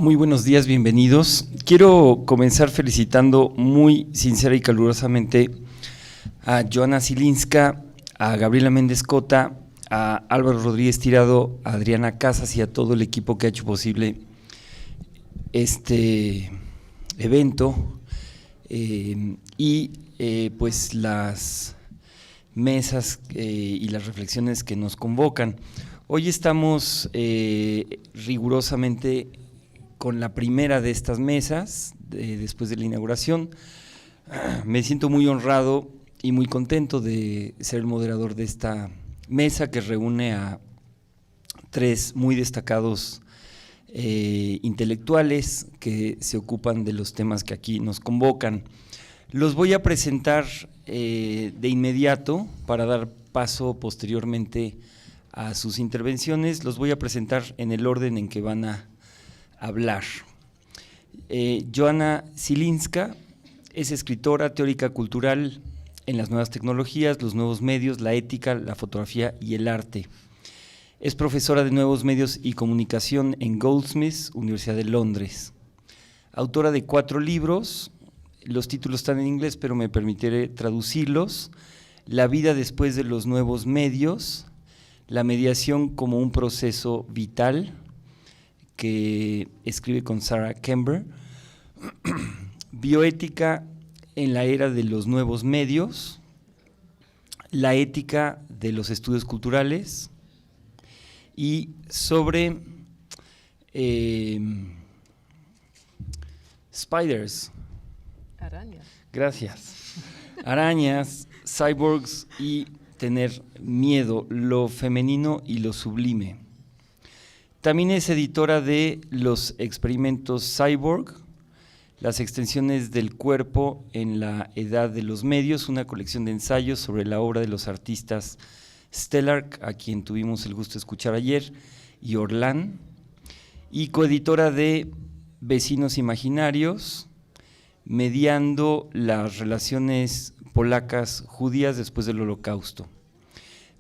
Muy buenos días, bienvenidos. Quiero comenzar felicitando muy sincera y calurosamente a Joana Zilinska, a Gabriela Méndez Cota, a Álvaro Rodríguez Tirado, a Adriana Casas y a todo el equipo que ha hecho posible este evento pues las mesas y las reflexiones que nos convocan. Hoy estamos rigurosamente con la primera de estas mesas, después de la inauguración. Me siento muy honrado y muy contento de ser el moderador de esta mesa que reúne a tres muy destacados intelectuales que se ocupan de los temas que aquí nos convocan. Los voy a presentar de inmediato para dar paso posteriormente a sus intervenciones. Los voy a presentar en el orden en que van a hablar. Joana Zilinska es escritora, teórica cultural en las nuevas tecnologías, los nuevos medios, la ética, la fotografía y el arte. Es profesora de nuevos medios y comunicación en Goldsmiths, Universidad de Londres. Autora de 4 libros, los títulos están en inglés, pero me permitiré traducirlos: La vida después de los nuevos medios, La mediación como un proceso vital, que escribe con Sarah Kember, Bioética en la era de los nuevos medios, La ética de los estudios culturales, y sobre spiders. Arañas. Gracias. Arañas, cyborgs y tener miedo, lo femenino y lo sublime. También es editora de Los experimentos cyborg, Las extensiones del cuerpo en la edad de los medios, una colección de ensayos sobre la obra de los artistas Stellark, a quien tuvimos el gusto de escuchar ayer, y Orlán, y coeditora de Vecinos imaginarios, mediando las relaciones polacas judías después del Holocausto.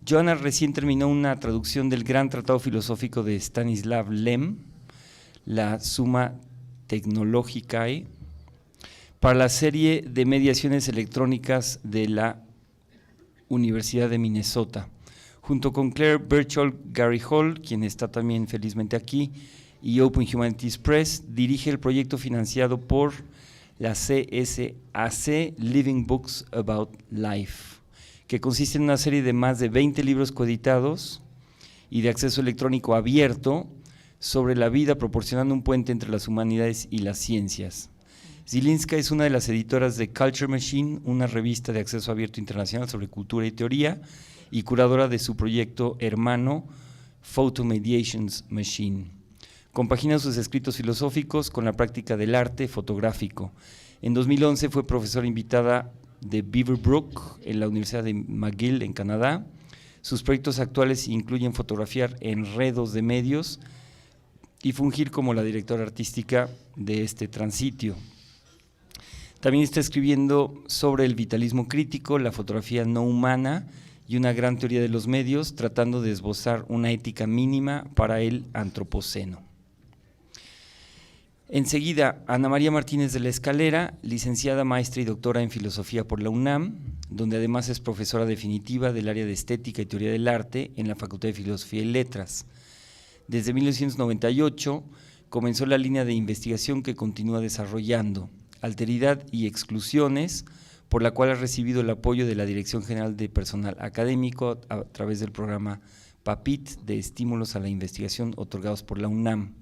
Joana recién terminó una traducción del gran tratado filosófico de Stanislav Lem, la Summa Technologicae, para la serie de mediaciones electrónicas de la Universidad de Minnesota. Junto con Claire Birchall Gary Hall, quien está también felizmente aquí, y Open Humanities Press, dirige el proyecto financiado por la CSAC Living Books About Life, que consiste en una serie de más de 20 libros coeditados y de acceso electrónico abierto sobre la vida, proporcionando un puente entre las humanidades y las ciencias. Zilinska es una de las editoras de Culture Machine, una revista de acceso abierto internacional sobre cultura y teoría, y curadora de su proyecto hermano Photomediations Machine. Compagina sus escritos filosóficos con la práctica del arte fotográfico. En 2011 fue profesora invitada de Beaverbrook en la Universidad de McGill en Canadá. Sus proyectos actuales incluyen fotografiar enredos de medios y fungir como la directora artística de este transitio. También está escribiendo sobre el vitalismo crítico, la fotografía no humana y una gran teoría de los medios, tratando de esbozar una ética mínima para el antropoceno. Enseguida, Ana María Martínez de la Escalera, licenciada, maestra y doctora en filosofía por la UNAM, donde además es profesora definitiva del área de estética y teoría del arte en la Facultad de Filosofía y Letras. Desde 1998 comenzó la línea de investigación que continúa desarrollando, Alteridad y Exclusiones, por la cual ha recibido el apoyo de la Dirección General de Personal Académico a través del programa PAPIT de estímulos a la investigación otorgados por la UNAM.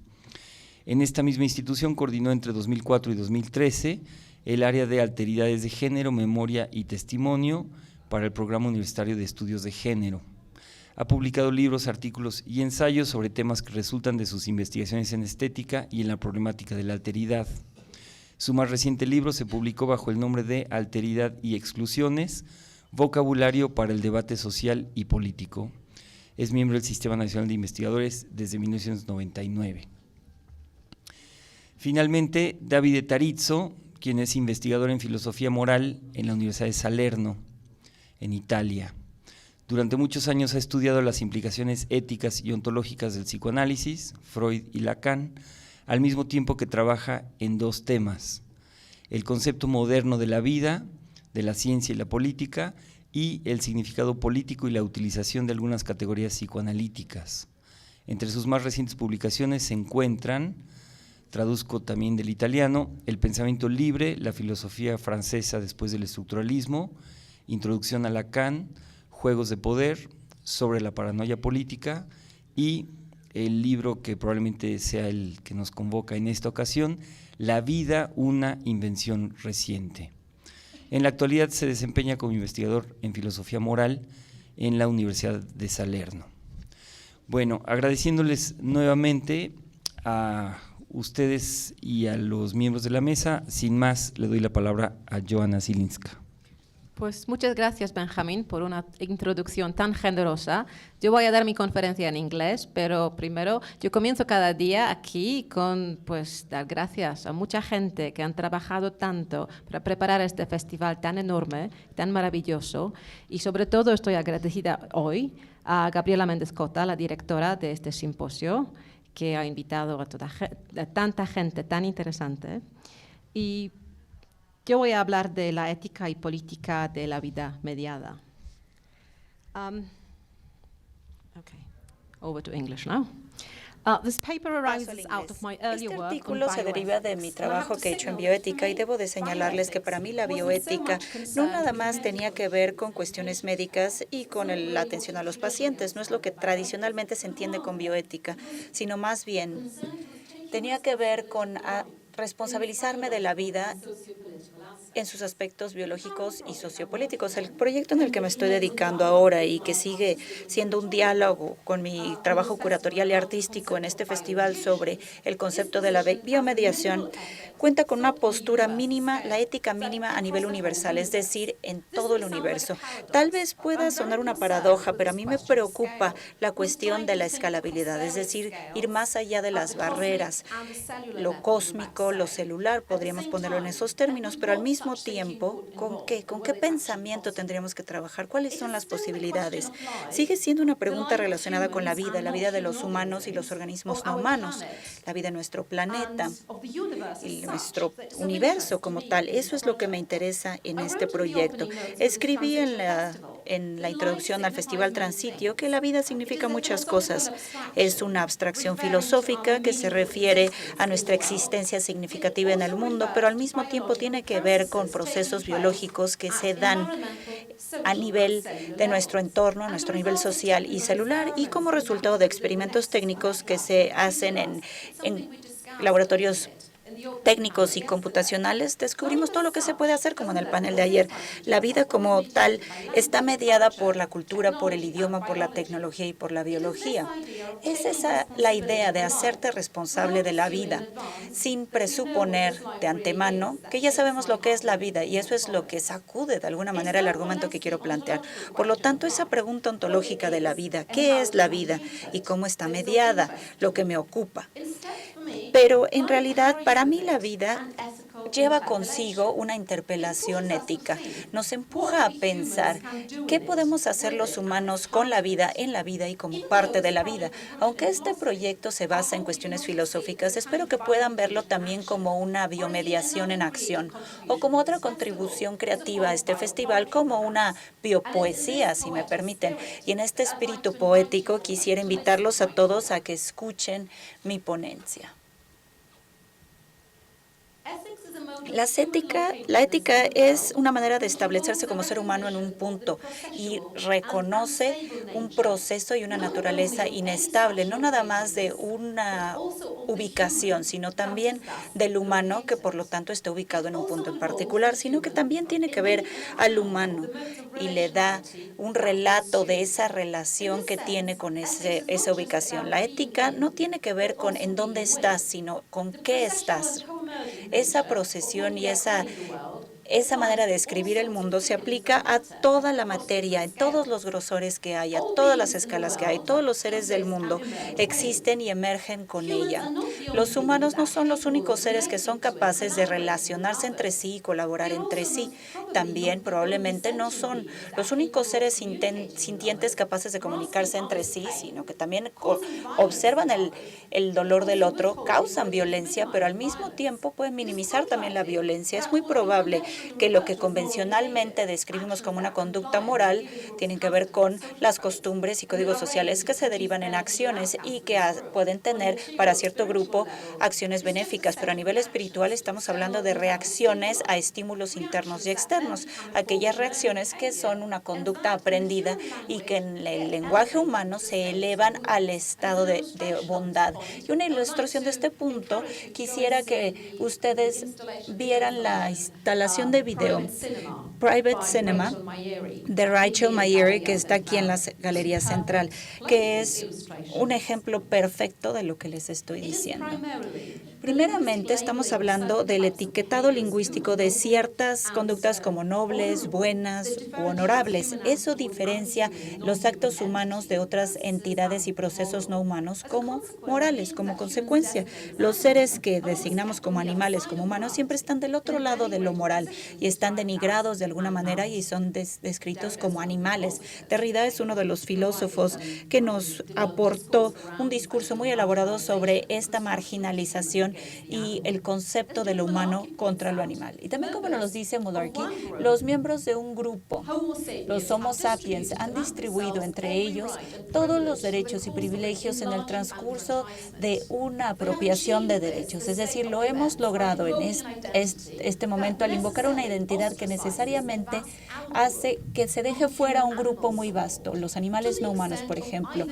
En esta misma institución coordinó entre 2004 y 2013 el área de alteridades de género, memoria y testimonio para el Programa Universitario de Estudios de Género. Ha publicado libros, artículos y ensayos sobre temas que resultan de sus investigaciones en estética y en la problemática de la alteridad. Su más reciente libro se publicó bajo el nombre de Alteridad y Exclusiones, vocabulario para el debate social y político. Es miembro del Sistema Nacional de Investigadores desde 1999. Finalmente, Davide Tarizzo, quien es investigador en filosofía moral en la Universidad de Salerno, en Italia. Durante muchos años ha estudiado las implicaciones éticas y ontológicas del psicoanálisis, Freud y Lacan, al mismo tiempo que trabaja en dos temas: el concepto moderno de la vida, de la ciencia y la política, y el significado político y la utilización de algunas categorías psicoanalíticas. Entre sus más recientes publicaciones se encuentran, traduzco también del italiano, El pensamiento libre, la filosofía francesa después del estructuralismo, Introducción a Lacan, Juegos de poder, Sobre la paranoia política, y el libro que probablemente sea el que nos convoca en esta ocasión, La vida, una invención reciente. En la actualidad se desempeña como investigador en filosofía moral en la Universidad de Salerno. Bueno, agradeciéndoles nuevamente a ustedes y a los miembros de la mesa, sin más le doy la palabra a Joanna Zilinska. Pues muchas gracias, Benjamín, por una introducción tan generosa. Yo voy a dar mi conferencia en inglés, pero primero yo comienzo cada día aquí con dar gracias a mucha gente que han trabajado tanto para preparar este festival tan enorme, tan maravilloso, y sobre todo estoy agradecida hoy a Gabriela Méndez Cota, la directora de este simposio, que ha invitado a tanta gente tan interesante. Y yo voy a hablar de la ética y política de la vida mediada. Okay, over to English now. This paper arises out of my earlier Este work artículo on se deriva de mi trabajo que he hecho en bioética y debo de señalarles que para mí la bioética no nada más tenía que ver con cuestiones médicas y con la atención a los pacientes, no es lo que tradicionalmente se entiende con bioética, sino más bien tenía que ver con responsabilizarme de la vida en sus aspectos biológicos y sociopolíticos. El proyecto en el que me estoy dedicando ahora y que sigue siendo un diálogo con mi trabajo curatorial y artístico en este festival sobre el concepto de la biomediación cuenta con una postura mínima, la ética mínima a nivel universal, es decir, en todo el universo. Tal vez pueda sonar una paradoja, pero a mí me preocupa la cuestión de la escalabilidad, es decir, ir más allá de las barreras, lo cósmico, lo celular, podríamos ponerlo en esos términos, pero al mismo tiempo, ¿con qué pensamiento tendríamos que trabajar? ¿Cuáles son las posibilidades? Sigue siendo una pregunta relacionada con la vida de los humanos y los organismos no humanos, la vida en nuestro planeta y nuestro universo como tal. Eso es lo que me interesa en este proyecto. Escribí en la introducción al Festival Transitio que la vida significa muchas cosas. Es una abstracción filosófica que se refiere a nuestra existencia significativa en el mundo, pero al mismo tiempo tiene que ver con procesos biológicos que se dan a nivel de nuestro entorno, a nuestro nivel social y celular, y como resultado de experimentos técnicos que se hacen en laboratorios técnicos y computacionales, descubrimos todo lo que se puede hacer, como en el panel de ayer. La vida como tal está mediada por la cultura, por el idioma, por la tecnología y por la biología. Es esa la idea de hacerte responsable de la vida, sin presuponer de antemano que ya sabemos lo que es la vida, y eso es lo que sacude de alguna manera el argumento que quiero plantear. Por lo tanto, esa pregunta ontológica de la vida, ¿qué es la vida y cómo está mediada?, lo que me ocupa. Pero en realidad, para mí la vida lleva consigo una interpelación ética. Nos empuja a pensar qué podemos hacer los humanos con la vida, en la vida y como parte de la vida. Aunque este proyecto se basa en cuestiones filosóficas, espero que puedan verlo también como una biomediación en acción o como otra contribución creativa a este festival, como una biopoesía, si me permiten. Y en este espíritu poético quisiera invitarlos a todos a que escuchen mi ponencia. La ética es una manera de establecerse como ser humano en un punto y reconoce un proceso y una naturaleza inestable, no nada más de una ubicación, sino también del humano, que por lo tanto está ubicado en un punto en particular, sino que también tiene que ver al humano y le da un relato de esa relación que tiene con esa ubicación. La ética no tiene que ver con en dónde estás, sino con qué estás. Esa procesión y esa manera de escribir el mundo se aplica a toda la materia, en todos los grosores que hay, a todas las escalas que hay. Todos los seres del mundo existen y emergen con ella. Los humanos no son los únicos seres que son capaces de relacionarse entre sí y colaborar entre sí. también probablemente no son los únicos seres sintientes capaces de comunicarse entre sí, sino que también observan el dolor del otro, causan violencia, pero al mismo tiempo pueden minimizar también la violencia. Es muy probable que lo que convencionalmente describimos como una conducta moral tienen que ver con las costumbres y códigos sociales que se derivan en acciones y que pueden tener para cierto grupo acciones benéficas, pero a nivel espiritual estamos hablando de reacciones a estímulos internos y externos, aquellas reacciones que son una conducta aprendida y que en el lenguaje humano se elevan al estado de bondad. Y una ilustración de este punto, quisiera que ustedes vieran la instalación de video Private Cinema de Rachel Mayeri, que está aquí en la Galería Central, que es un ejemplo perfecto de lo que les estoy diciendo. Primeramente, estamos hablando del etiquetado lingüístico de ciertas conductas como nobles, buenas u honorables. Eso diferencia los actos humanos de otras entidades y procesos no humanos como morales. Como consecuencia, los seres que designamos como animales, como humanos, siempre están del otro lado de lo moral y están denigrados de alguna manera y son descritos como animales. Derrida es uno de los filósofos que nos aportó un discurso muy elaborado sobre esta marginalización y el concepto de lo humano contra lo animal. Y también, como nos dice Mularkey, los miembros de un grupo, los Homo sapiens, han distribuido entre ellos todos los derechos y privilegios en el transcurso de una apropiación de derechos. Es decir, lo hemos logrado en este momento al invocar una identidad que necesariamente hace que se deje fuera un grupo muy vasto, los animales no humanos, por ejemplo.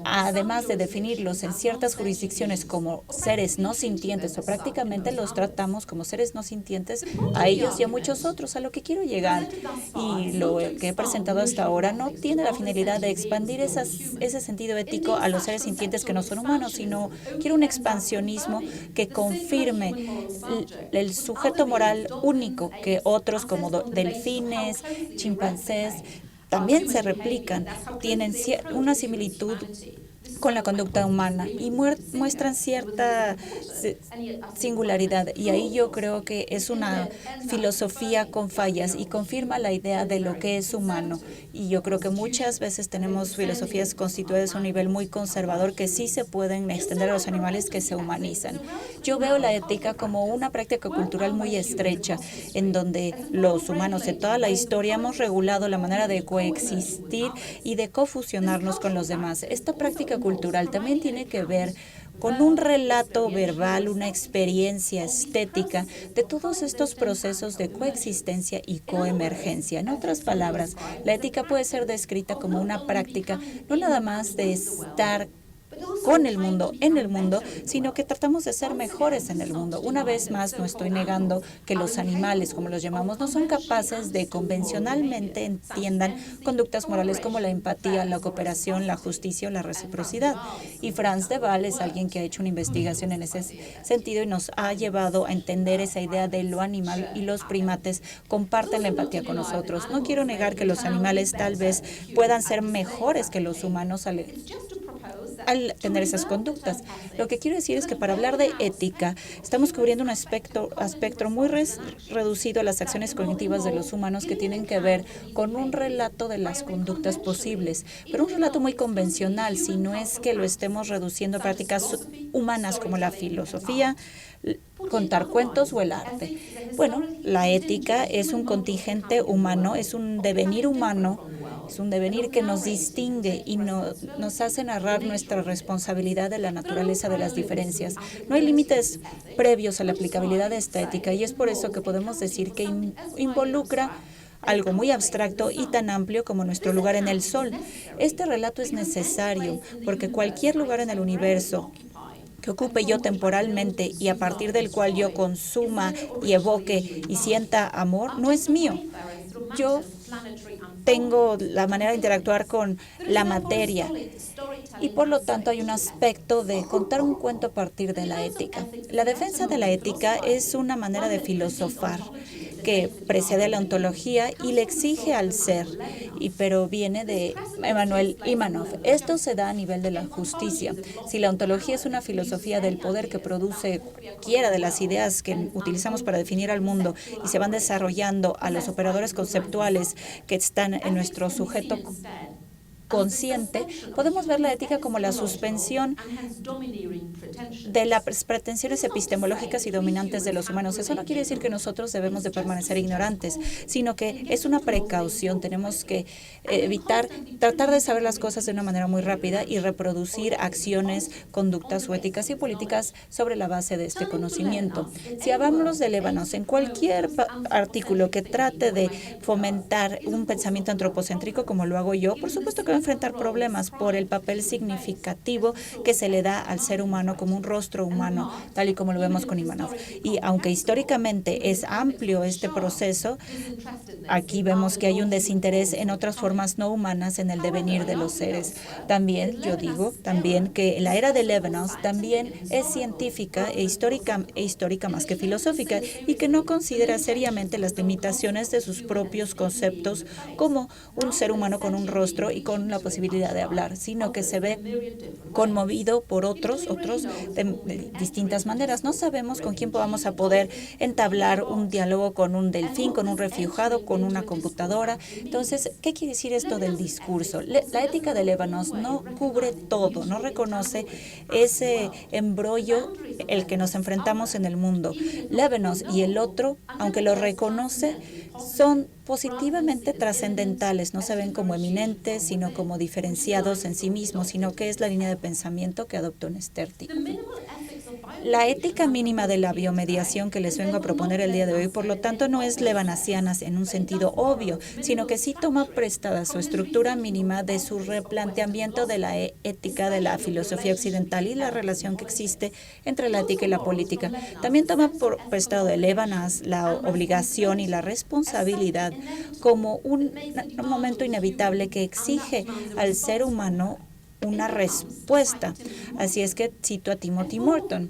Además de definirlos en ciertas jurisdicciones como seres no sintientes o prácticamente los tratamos como seres no sintientes a ellos y a muchos otros. A lo que quiero llegar y lo que he presentado hasta ahora no tiene la finalidad de expandir ese sentido ético a los seres sintientes que no son humanos, sino quiero un expansionismo que confirme el sujeto moral único que otros como delfines, chimpancés, también se replican, tienen una similitud con la conducta humana y muestran cierta singularidad. Y ahí yo creo que es una filosofía con fallas y confirma la idea de lo que es humano. Y yo creo que muchas veces tenemos filosofías constituidas a un nivel muy conservador que sí se pueden extender a los animales que se humanizan. Yo veo la ética como una práctica cultural muy estrecha, en donde los humanos de toda la historia hemos regulado la manera de coexistir y de cofusionarnos con los demás. Esta práctica cultural también tiene que ver con un relato verbal, una experiencia estética de todos estos procesos de coexistencia y coemergencia. En otras palabras, la ética puede ser descrita como una práctica no nada más de estar con el mundo, en el mundo, sino que tratamos de ser mejores en el mundo. Una vez más, no estoy negando que los animales, como los llamamos, no son capaces de convencionalmente entiendan conductas morales como la empatía, la cooperación, la justicia o la reciprocidad. Y Frans de Waal es alguien que ha hecho una investigación en ese sentido y nos ha llevado a entender esa idea de lo animal, y los primates comparten la empatía con nosotros. No quiero negar que los animales tal vez puedan ser mejores que los humanos al tener esas conductas. Lo que quiero decir es que para hablar de ética estamos cubriendo un espectro muy reducido a las acciones cognitivas de los humanos que tienen que ver con un relato de las conductas posibles, pero un relato muy convencional, si no es que lo estemos reduciendo a prácticas humanas como la filosofía, contar cuentos o el arte. Bueno, la ética es un contingente humano, es un devenir humano, es un devenir que nos distingue y nos hace narrar nuestra responsabilidad de la naturaleza de las diferencias. No hay límites previos a la aplicabilidad de esta ética y es por eso que podemos decir que involucra algo muy abstracto y tan amplio como nuestro lugar en el sol. Este relato es necesario porque cualquier lugar en el universo que ocupe yo temporalmente y a partir del cual yo consuma y evoque y sienta amor, no es mío. Yo tengo la manera de interactuar con la materia y por lo tanto hay un aspecto de contar un cuento a partir de la ética. La defensa de la ética es una manera de filosofar que precede a la ontología y le exige al ser, pero viene de Emmanuel Ivanov. Esto se da a nivel de la justicia. Si la ontología es una filosofía del poder que produce cualquiera de las ideas que utilizamos para definir al mundo y se van desarrollando a los operadores conceptuales que están en nuestro sujeto consciente, podemos ver la ética como la suspensión de las pretensiones epistemológicas y dominantes de los humanos. Eso no quiere decir que nosotros debemos de permanecer ignorantes, sino que es una precaución. Tenemos que tratar de saber las cosas de una manera muy rápida y reproducir acciones, conductas o éticas y políticas sobre la base de este conocimiento. Si hablamos de Levinas, en cualquier artículo que trate de fomentar un pensamiento antropocéntrico, como lo hago yo, por supuesto que va a enfrentar problemas por el papel significativo que se le da al ser humano como un rostro humano, tal y como lo vemos con Ivanov. Y aunque históricamente es amplio este proceso, aquí vemos que hay un desinterés en otras formas no humanas en el devenir de los seres. También, yo digo, también que la era de Levinas también es científica e histórica más que filosófica, y que no considera seriamente las limitaciones de sus propios conceptos como un ser humano con un rostro y con la posibilidad de hablar, sino que se ve conmovido por otros de distintas maneras. No sabemos con quién vamos a poder entablar un diálogo, con un delfín, con un refugiado, con una computadora. Entonces, ¿qué quiere decir esto del discurso? La ética de Levinas no cubre todo, no reconoce ese embrollo el que nos enfrentamos en el mundo. Levinas y el otro, aunque lo reconoce, son positivamente trascendentales, no se ven como eminentes, sino como diferenciados en sí mismos, sino que es la línea de pensamiento que adoptó Nesterti. La ética mínima de la biomediación que les vengo a proponer el día de hoy, por lo tanto, no es levanasiana en un sentido obvio, sino que sí toma prestada su estructura mínima de su replanteamiento de la ética de la filosofía occidental y la relación que existe entre la ética y la política. También toma prestado de Levinas la obligación y la responsabilidad como un momento inevitable que exige al ser humano una respuesta. Así es que cito a Timothy Morton,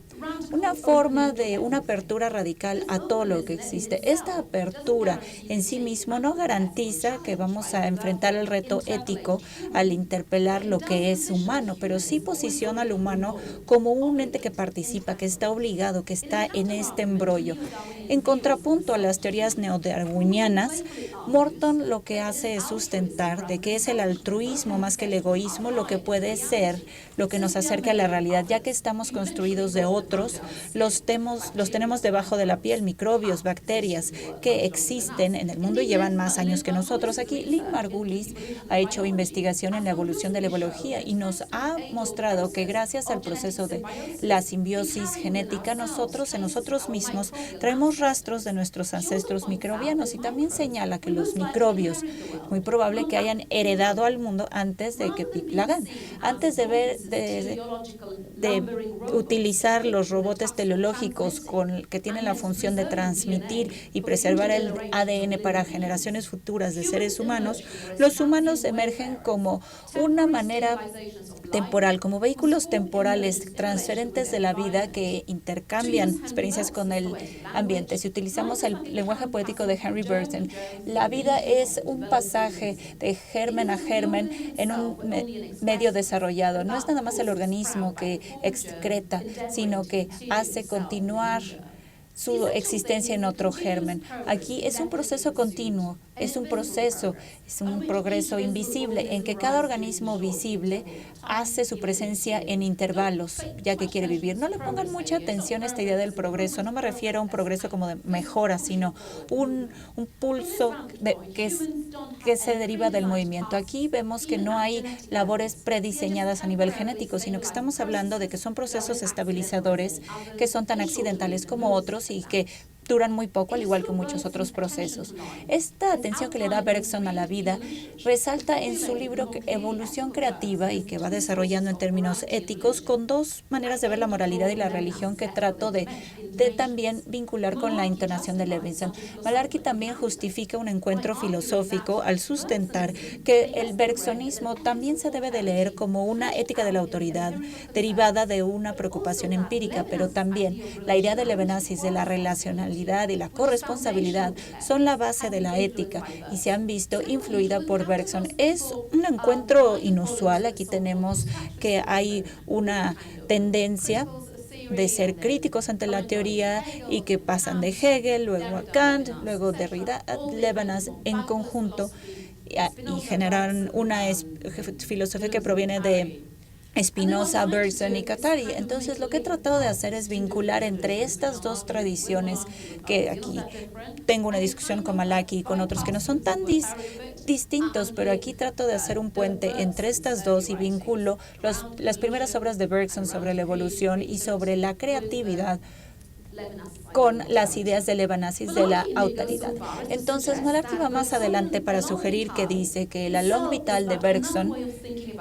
una forma de una apertura radical a todo lo que existe. Esta apertura en sí mismo no garantiza que vamos a enfrentar el reto ético al interpelar lo que es humano, pero sí posiciona al humano como un ente que participa, que está obligado, que está en este embrollo. En contrapunto a las teorías neodarwinianas, Morton lo que hace es sustentar de que es el altruismo más que el egoísmo lo que puede ser lo que nos acerca a la realidad, ya que estamos construidos de otros, los tenemos debajo de la piel, microbios, bacterias que existen en el mundo y llevan más años que nosotros. Aquí Lynn Margulis ha hecho investigación en la evolución de la biología y nos ha mostrado que gracias al proceso de la simbiosis genética, en nosotros mismos traemos rastros de nuestros ancestros microbianos, y también señala que los microbios, muy probable que hayan heredado al mundo antes de que Lagan. Antes de utilizar los robots teleológicos que tienen la función de transmitir y preservar el ADN para generaciones futuras de seres humanos, los humanos emergen como una manera temporal, como vehículos temporales transferentes de la vida que intercambian experiencias con el ambiente. Si utilizamos el lenguaje poético de Henry Burton, la vida es un pasaje de germen a germen en un medio desarrollado. No es nada más el organismo que excreta, sino que hace continuar su existencia en otro germen. Aquí es un proceso continuo, es un progreso invisible en que cada organismo visible hace su presencia en intervalos, ya que quiere vivir. No le pongan mucha atención a esta idea del progreso. No me refiero a un progreso como de mejora, sino un pulso que se deriva del movimiento. Aquí vemos que no hay labores prediseñadas a nivel genético, sino que estamos hablando de que son procesos estabilizadores que son tan accidentales como otros y que duran muy poco, al igual que muchos otros procesos. Esta atención que le da Bergson a la vida resalta en su libro Evolución Creativa, y que va desarrollando en términos éticos con dos maneras de ver la moralidad y la religión que trato de también vincular con la entonación de Levinson. Malarkey también justifica un encuentro filosófico al sustentar que el bergsonismo también se debe de leer como una ética de la autoridad derivada de una preocupación empírica, pero también la idea de Levinas de la relacionalidad responsabilidad y la corresponsabilidad son la base de la ética y se han visto influida por Bergson. Es un encuentro inusual. Aquí tenemos que hay una tendencia de ser críticos ante la teoría y que pasan de Hegel, luego a Kant, luego Derrida, Levinas en conjunto y generan una filosofía que proviene de Spinoza, Bergson y Guattari. Entonces, lo que he tratado de hacer es vincular entre estas dos tradiciones, que aquí tengo una discusión con Malachi y con otros que no son tan distintos, pero aquí trato de hacer un puente entre estas dos y vinculo las primeras obras de Bergson sobre la evolución y sobre la creatividad con las ideas de Levinas de la autoridad. Entonces, Malachi va más adelante para sugerir que dice que la long vital de Bergson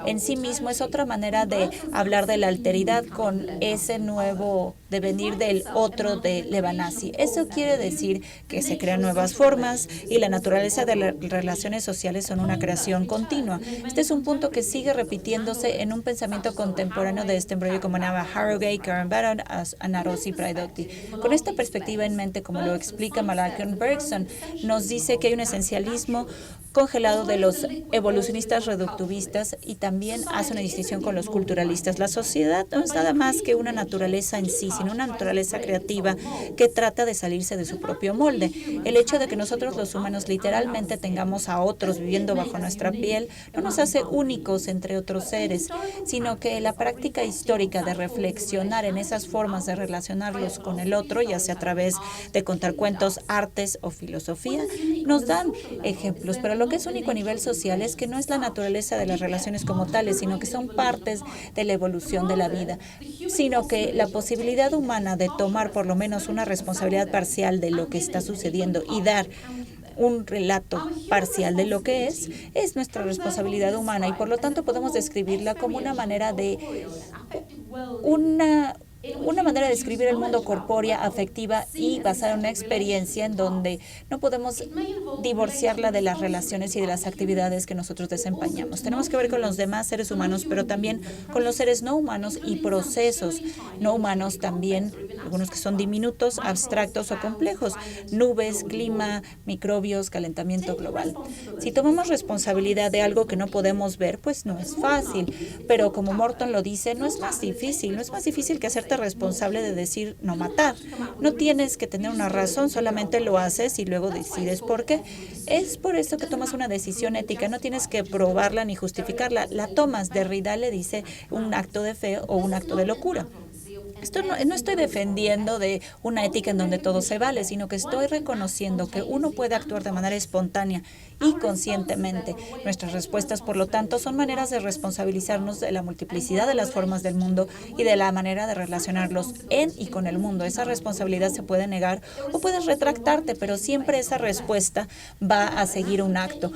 en sí mismo es otra manera de hablar de la alteridad con ese nuevo devenir del otro de Levinas. Eso quiere decir que se crean nuevas formas y la naturaleza de las relaciones sociales son una creación continua. Este es un punto que sigue repitiéndose en un pensamiento contemporáneo de este embrollo como Nava Harrogate, Karen Barron, Anarosi Praidotti. Con esta perspectiva en mente, como lo explica Malachi Bergson, nos dice que hay un esencialismo congelado de los evolucionistas reductivistas y también hace una distinción con los culturalistas. La sociedad no es nada más que una naturaleza en sí, sino una naturaleza creativa que trata de salirse de su propio molde. El hecho de que nosotros los humanos literalmente tengamos a otros viviendo bajo nuestra piel no nos hace únicos entre otros seres, sino que la práctica histórica de reflexionar en esas formas de relacionarlos con el otro, ya sea a través de contar cuentos, artes o filosofía, nos dan ejemplos. Pero lo que es único a nivel social es que no es la naturaleza de las relaciones como tales, sino que son partes de la evolución de la vida, sino que la posibilidad humana de tomar por lo menos una responsabilidad parcial de lo que está sucediendo y dar un relato parcial de lo que es nuestra responsabilidad humana y por lo tanto podemos describirla como una manera de describir el mundo corpórea, afectiva y basada en una experiencia en donde no podemos divorciarla de las relaciones y de las actividades que nosotros desempeñamos. Tenemos que ver con los demás seres humanos, pero también con los seres no humanos y procesos no humanos también, algunos que son diminutos, abstractos o complejos, nubes, clima, microbios, calentamiento global. Si tomamos responsabilidad de algo que no podemos ver, pues no es fácil, pero como Morton lo dice, no es más difícil que hacerte responsable de decir no matar. No tienes que tener una razón, solamente lo haces y luego decides por qué. Es por eso que tomas una decisión ética, no tienes que probarla ni justificarla, la tomas. Derrida le dice un acto de fe o un acto de locura. Esto no estoy defendiendo de una ética en donde todo se vale, sino que estoy reconociendo que uno puede actuar de manera espontánea y conscientemente. Nuestras respuestas, por lo tanto, son maneras de responsabilizarnos de la multiplicidad de las formas del mundo y de la manera de relacionarlos en y con el mundo. Esa responsabilidad se puede negar o puedes retractarte, pero siempre esa respuesta va a seguir un acto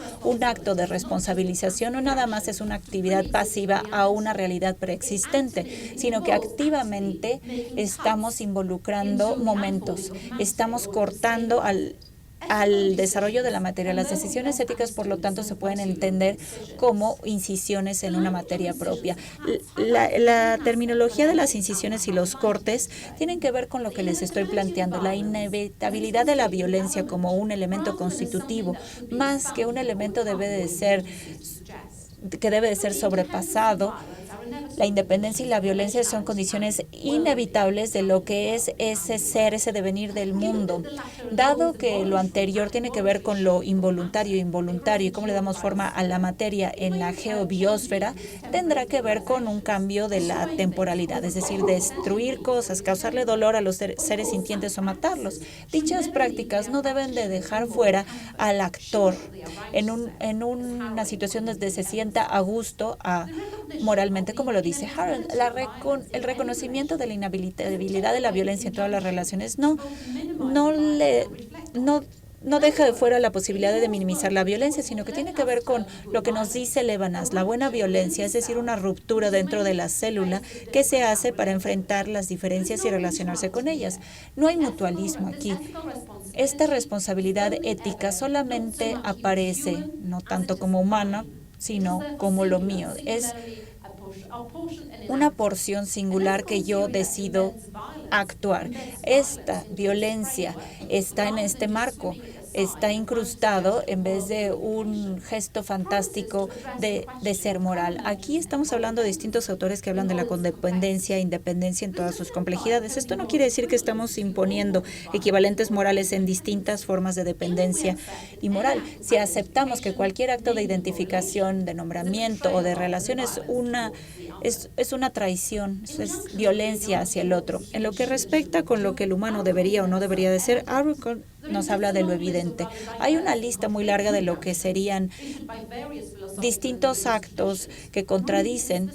de responsabilización. No nada más es una actividad pasiva a una realidad preexistente, sino que activamente estamos involucrando momentos, estamos cortando al desarrollo de la materia. Las decisiones éticas, por lo tanto, se pueden entender como incisiones en una materia propia. La terminología de las incisiones y los cortes tienen que ver con lo que les estoy planteando, la inevitabilidad de la violencia como un elemento constitutivo, más que un elemento que debe de ser sobrepasado. La independencia y la violencia son condiciones inevitables de lo que es ese ser, ese devenir del mundo. Dado que lo anterior tiene que ver con lo involuntario e involuntario y cómo le damos forma a la materia en la geobiosfera, tendrá que ver con un cambio de la temporalidad, es decir, destruir cosas, causarle dolor a los seres sintientes o matarlos. Dichas prácticas no deben de dejar fuera al actor en una situación donde se sienta a gusto moralmente, como lo dice Harold. El reconocimiento de la inhabilitabilidad de la violencia en todas las relaciones no deja de fuera la posibilidad de minimizar la violencia, sino que tiene que ver con lo que nos dice Levinas, la buena violencia, es decir, una ruptura dentro de la célula que se hace para enfrentar las diferencias y relacionarse con ellas. No hay mutualismo aquí. Esta responsabilidad ética solamente aparece, no tanto como humana, sino como lo mío. Es una porción singular que yo decido actuar. Esta violencia está en este marco, está incrustado en vez de un gesto fantástico de ser moral. Aquí estamos hablando de distintos autores que hablan de la codependencia e independencia en todas sus complejidades. Esto no quiere decir que estamos imponiendo equivalentes morales en distintas formas de dependencia y moral. Si aceptamos que cualquier acto de identificación, de nombramiento o de relación es una traición, es violencia hacia el otro. En lo que respecta con lo que el humano debería o no debería de ser, Arbuckle nos habla de lo evidente. Hay una lista muy larga de lo que serían distintos actos que contradicen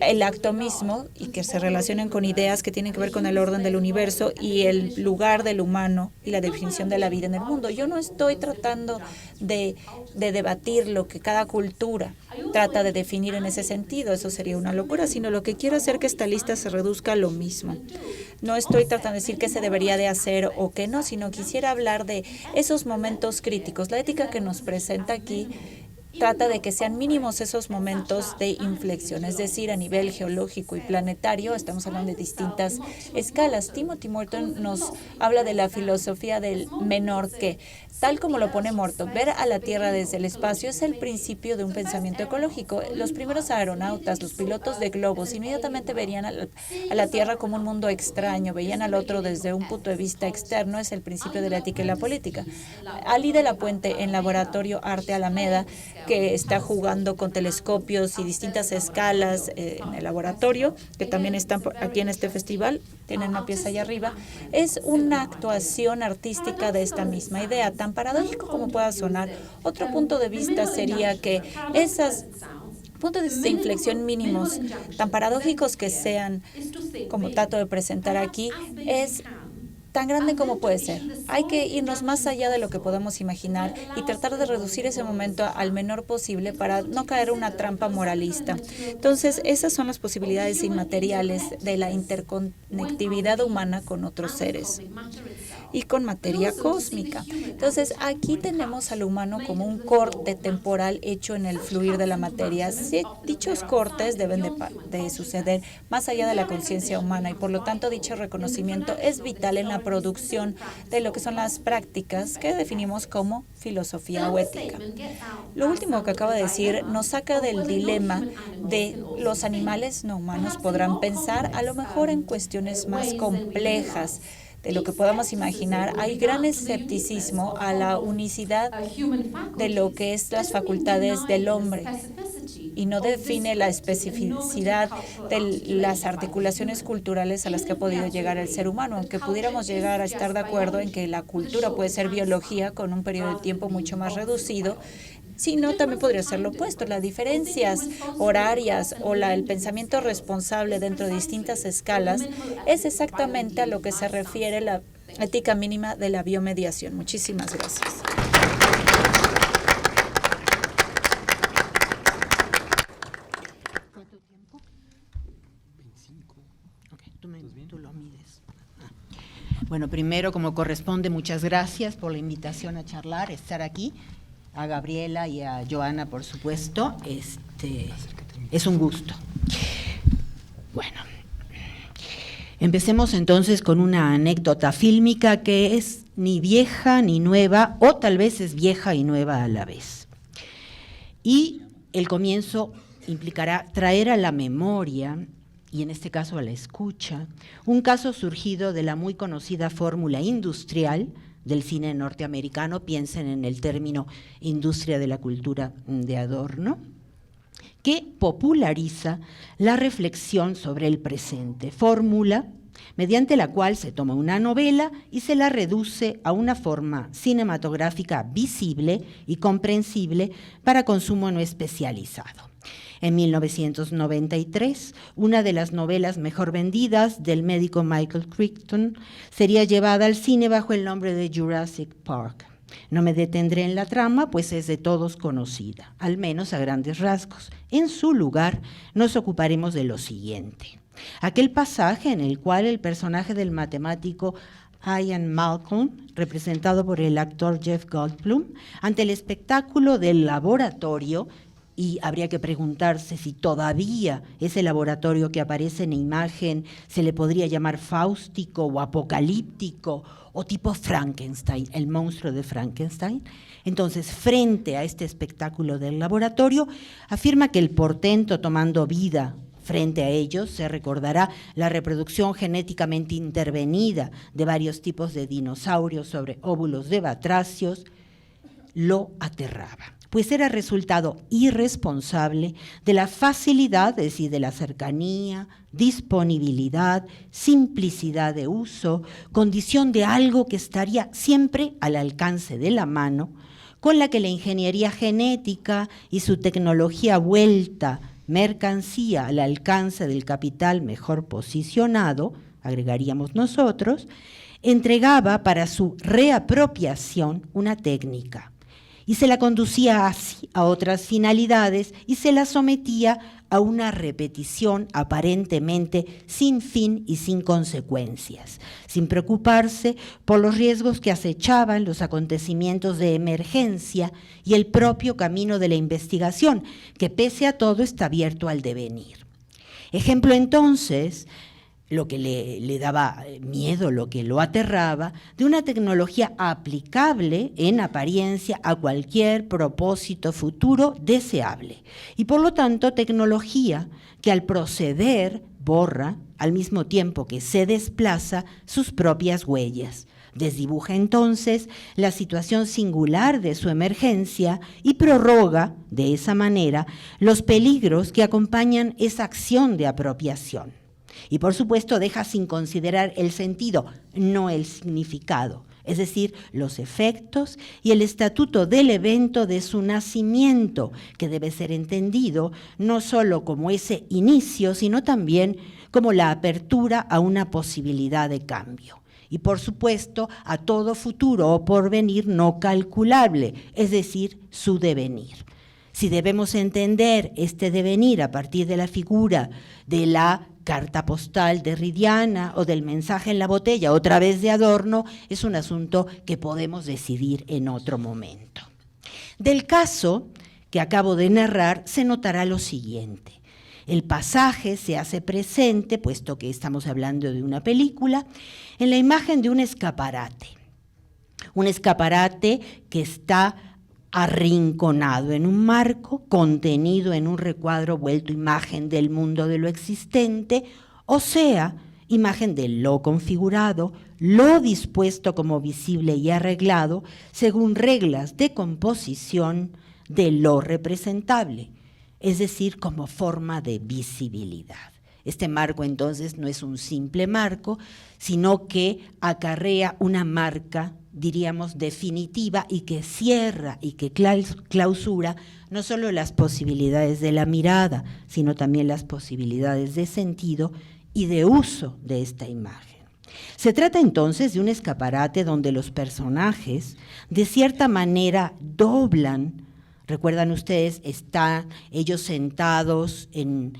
el acto mismo y que se relacionan con ideas que tienen que ver con el orden del universo y el lugar del humano y la definición de la vida en el mundo. Yo no estoy tratando de debatir lo que cada cultura trata de definir en ese sentido, eso sería una locura, sino lo que quiero hacer que esta lista se reduzca a lo mismo. No estoy tratando de decir qué se debería de hacer o qué no, sino quisiera hablar de esos momentos críticos. La ética que nos presenta aquí trata de que sean mínimos esos momentos de inflexión, es decir, a nivel geológico y planetario, estamos hablando de distintas escalas. Timothy Morton nos habla de la filosofía del menor que, tal como lo pone Morton, ver a la Tierra desde el espacio es el principio de un pensamiento ecológico. Los primeros aeronautas, los pilotos de globos, inmediatamente verían a la Tierra como un mundo extraño, veían al otro desde un punto de vista externo, es el principio de la ética y la política. Ali de la Puente, en Laboratorio Arte Alameda, que está jugando con telescopios y distintas escalas en el laboratorio, que también están aquí en este festival, tienen una pieza allá arriba, es una actuación artística de esta misma idea, tan paradójico como pueda sonar. Otro punto de vista sería que esos puntos de inflexión mínimos, tan paradójicos que sean, como trato de presentar aquí, es tan grande como puede ser. Hay que irnos más allá de lo que podemos imaginar y tratar de reducir ese momento al menor posible para no caer en una trampa moralista. Entonces, esas son las posibilidades inmateriales de la interconectividad humana con otros seres y con materia cósmica. Entonces, aquí tenemos al humano como un corte temporal hecho en el fluir de la materia. Sí, dichos cortes deben de suceder más allá de la conciencia humana y por lo tanto dicho reconocimiento es vital en la producción de lo que son las prácticas que definimos como filosofía o ética. Lo último que acabo de decir nos saca del dilema de los animales no humanos podrán pensar a lo mejor en cuestiones más complejas de lo que podamos imaginar. Hay gran escepticismo a la unicidad de lo que es las facultades del hombre y no define la especificidad de las articulaciones culturales a las que ha podido llegar el ser humano, aunque pudiéramos llegar a estar de acuerdo en que la cultura puede ser biología con un periodo de tiempo mucho más reducido, sino también podría ser lo opuesto. Las diferencias horarias o el pensamiento responsable dentro de distintas escalas es exactamente a lo que se refiere la ética mínima de la biomediación. Muchísimas gracias. ¿Cuánto tiempo? 25. Okay, tú lo mides. Bueno, primero, como corresponde, muchas gracias por la invitación a charlar, estar aquí. A Gabriela y a Joana, por supuesto, es un gusto. Bueno, empecemos entonces con una anécdota fílmica que es ni vieja ni nueva, o tal vez es vieja y nueva a la vez. Y el comienzo implicará traer a la memoria, y en este caso a la escucha, un caso surgido de la muy conocida fórmula industrial del cine norteamericano, piensen en el término industria de la cultura de Adorno, que populariza la reflexión sobre el presente, fórmula mediante la cual se toma una novela y se la reduce a una forma cinematográfica visible y comprensible para consumo no especializado. En 1993, una de las novelas mejor vendidas del médico Michael Crichton sería llevada al cine bajo el nombre de Jurassic Park. No me detendré en la trama, pues es de todos conocida, al menos a grandes rasgos. En su lugar, nos ocuparemos de lo siguiente. Aquel pasaje en el cual el personaje del matemático Ian Malcolm, representado por el actor Jeff Goldblum, ante el espectáculo del laboratorio, y habría que preguntarse si todavía ese laboratorio que aparece en imagen se le podría llamar fáustico o apocalíptico o tipo Frankenstein, el monstruo de Frankenstein. Entonces, frente a este espectáculo del laboratorio, afirma que el portento tomando vida frente a ellos, se recordará la reproducción genéticamente intervenida de varios tipos de dinosaurios sobre óvulos de batracios, lo aterraba, pues era resultado irresponsable de la facilidad, es decir, de la cercanía, disponibilidad, simplicidad de uso, condición de algo que estaría siempre al alcance de la mano, con la que la ingeniería genética y su tecnología vuelta mercancía al alcance del capital mejor posicionado, agregaríamos nosotros, entregaba para su reapropiación una técnica y se la conducía así a otras finalidades y se la sometía a una repetición aparentemente sin fin y sin consecuencias, sin preocuparse por los riesgos que acechaban los acontecimientos de emergencia y el propio camino de la investigación, que pese a todo está abierto al devenir. Ejemplo entonces, lo que le daba miedo, lo que lo aterraba, de una tecnología aplicable en apariencia a cualquier propósito futuro deseable. Y por lo tanto, tecnología que al proceder borra, al mismo tiempo que se desplaza, sus propias huellas. Desdibuja entonces la situación singular de su emergencia y prorroga, de esa manera, los peligros que acompañan esa acción de apropiación. Y por supuesto deja sin considerar el sentido, no el significado, es decir, los efectos y el estatuto del evento de su nacimiento, que debe ser entendido no solo como ese inicio, sino también como la apertura a una posibilidad de cambio. Y por supuesto a todo futuro o porvenir no calculable, es decir, su devenir. Si debemos entender este devenir a partir de la figura de la carta postal derridiana o del mensaje en la botella, otra vez de Adorno, es un asunto que podemos decidir en otro momento. Del caso que acabo de narrar se notará lo siguiente. El pasaje se hace presente, puesto que estamos hablando de una película, en la imagen de un escaparate que está arrinconado en un marco, contenido en un recuadro vuelto imagen del mundo de lo existente, o sea, imagen de lo configurado, lo dispuesto como visible y arreglado, según reglas de composición de lo representable, es decir, como forma de visibilidad. Este marco entonces no es un simple marco, sino que acarrea una marca, diríamos, definitiva y que cierra y que clausura no solo las posibilidades de la mirada, sino también las posibilidades de sentido y de uso de esta imagen. Se trata entonces de un escaparate donde los personajes de cierta manera doblan. Recuerdan ustedes, están ellos sentados en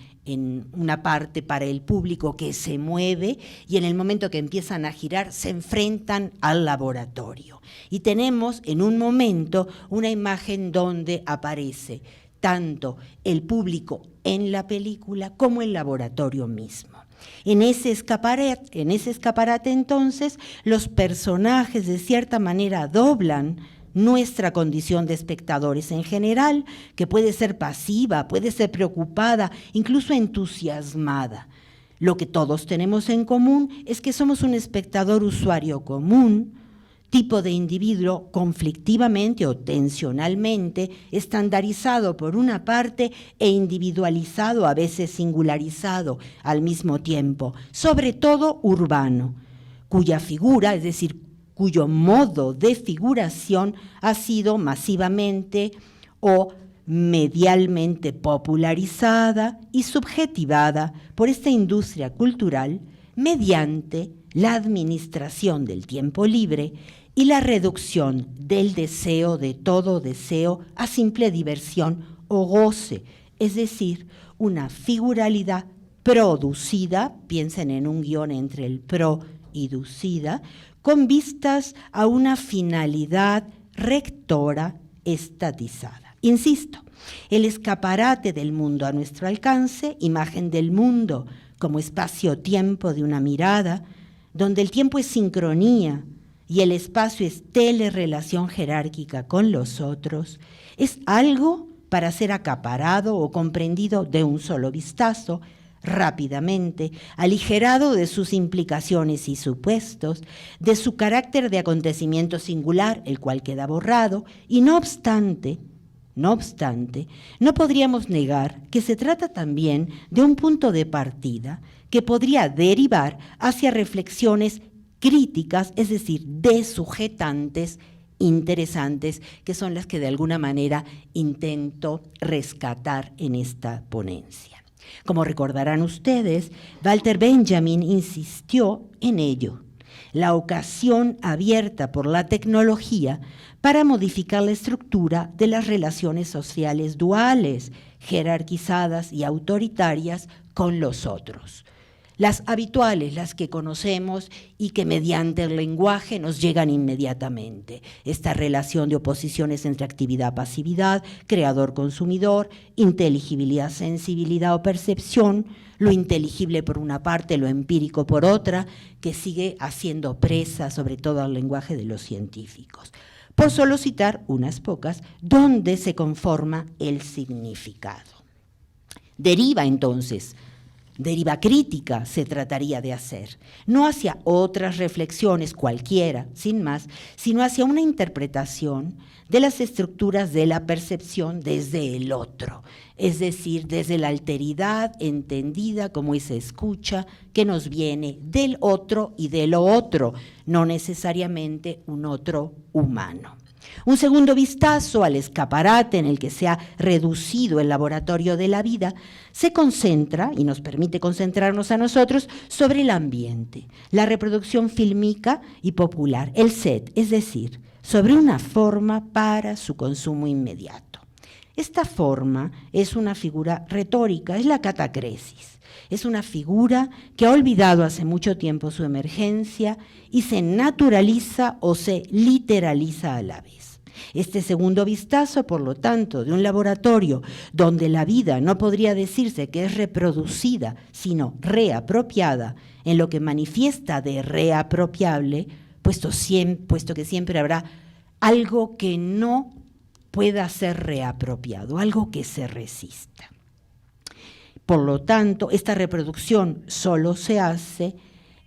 una parte para el público que se mueve y en el momento que empiezan a girar se enfrentan al laboratorio. Y tenemos en un momento una imagen donde aparece tanto el público en la película como el laboratorio mismo. En ese escaparate entonces los personajes de cierta manera doblan nuestra condición de espectadores en general, que puede ser pasiva, puede ser preocupada, incluso entusiasmada. Lo que todos tenemos en común es que somos un espectador usuario común, tipo de individuo conflictivamente o tensionalmente, estandarizado por una parte e individualizado, a veces singularizado al mismo tiempo, sobre todo urbano, cuya figura, es decir, cuyo modo de figuración ha sido masivamente o medialmente popularizada y subjetivada por esta industria cultural mediante la administración del tiempo libre y la reducción del deseo de todo deseo a simple diversión o goce, es decir, una figuralidad producida, piensen en un guión entre el pro y ducida, con vistas a una finalidad rectora estatizada. Insisto, el escaparate del mundo a nuestro alcance, imagen del mundo como espacio-tiempo de una mirada, donde el tiempo es sincronía y el espacio es telerrelación jerárquica con los otros, es algo para ser acaparado o comprendido de un solo vistazo, rápidamente, aligerado de sus implicaciones y supuestos, de su carácter de acontecimiento singular, el cual queda borrado, y no obstante, no podríamos negar que se trata también de un punto de partida que podría derivar hacia reflexiones críticas, es decir, desujetantes, interesantes, que son las que de alguna manera intento rescatar en esta ponencia. Como recordarán ustedes, Walter Benjamin insistió en ello, la ocasión abierta por la tecnología para modificar la estructura de las relaciones sociales duales, jerarquizadas y autoritarias con los otros. Las habituales, las que conocemos y que mediante el lenguaje nos llegan inmediatamente. Esta relación de oposiciones entre actividad-pasividad, creador-consumidor, inteligibilidad-sensibilidad o percepción, lo inteligible por una parte, lo empírico por otra, que sigue haciendo presa sobre todo al lenguaje de los científicos. Por solo citar unas pocas, donde se conforma el significado. Deriva crítica se trataría de hacer, no hacia otras reflexiones cualquiera, sin más, sino hacia una interpretación de las estructuras de la percepción desde el otro, es decir, desde la alteridad entendida como esa escucha que nos viene del otro y de lo otro, no necesariamente un otro humano. Un segundo vistazo al escaparate en el que se ha reducido el laboratorio de la vida se concentra, y nos permite concentrarnos a nosotros, sobre el ambiente, la reproducción fílmica y popular, el set, es decir, sobre una forma para su consumo inmediato. Esta forma es una figura retórica, es la catacresis. Es una figura que ha olvidado hace mucho tiempo su emergencia y se naturaliza o se literaliza a la vez. Este segundo vistazo, por lo tanto, de un laboratorio donde la vida no podría decirse que es reproducida, sino reapropiada, en lo que manifiesta de reapropiable, puesto que siempre habrá algo que no pueda ser reapropiado, algo que se resista. Por lo tanto, esta reproducción solo se hace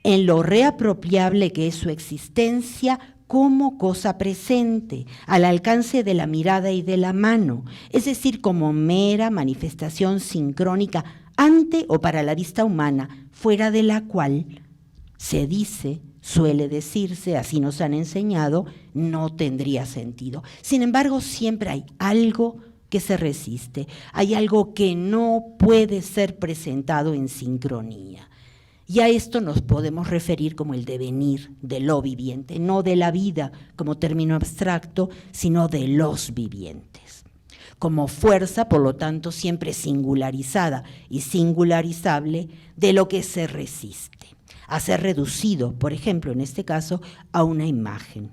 en lo reapropiable que es su existencia como cosa presente, al alcance de la mirada y de la mano, es decir, como mera manifestación sincrónica ante o para la vista humana, fuera de la cual se dice, suele decirse, así nos han enseñado, no tendría sentido. Sin embargo, siempre hay algo que se resiste, hay algo que no puede ser presentado en sincronía. Y a esto nos podemos referir como el devenir de lo viviente, no de la vida como término abstracto, sino de los vivientes. Como fuerza, por lo tanto, siempre singularizada y singularizable de lo que se resiste, a ser reducido, por ejemplo, en este caso, a una imagen.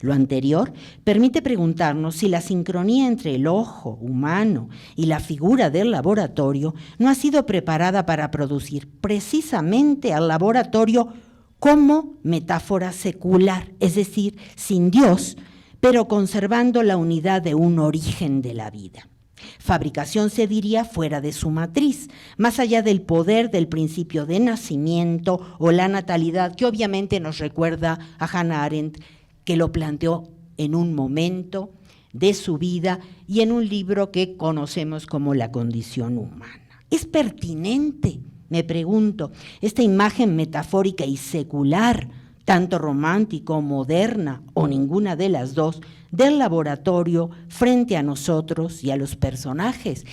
Lo anterior permite preguntarnos si la sincronía entre el ojo humano y la figura del laboratorio no ha sido preparada para producir precisamente al laboratorio como metáfora secular, es decir, sin Dios, pero conservando la unidad de un origen de la vida. Fabricación se diría fuera de su matriz, más allá del poder del principio de nacimiento o la natalidad, que obviamente nos recuerda a Hannah Arendt, que lo planteó en un momento de su vida y en un libro que conocemos como La condición humana. ¿Es pertinente, me pregunto, esta imagen metafórica y secular, tanto romántico, moderna o ninguna de las dos, del laboratorio frente a nosotros y a los personajes?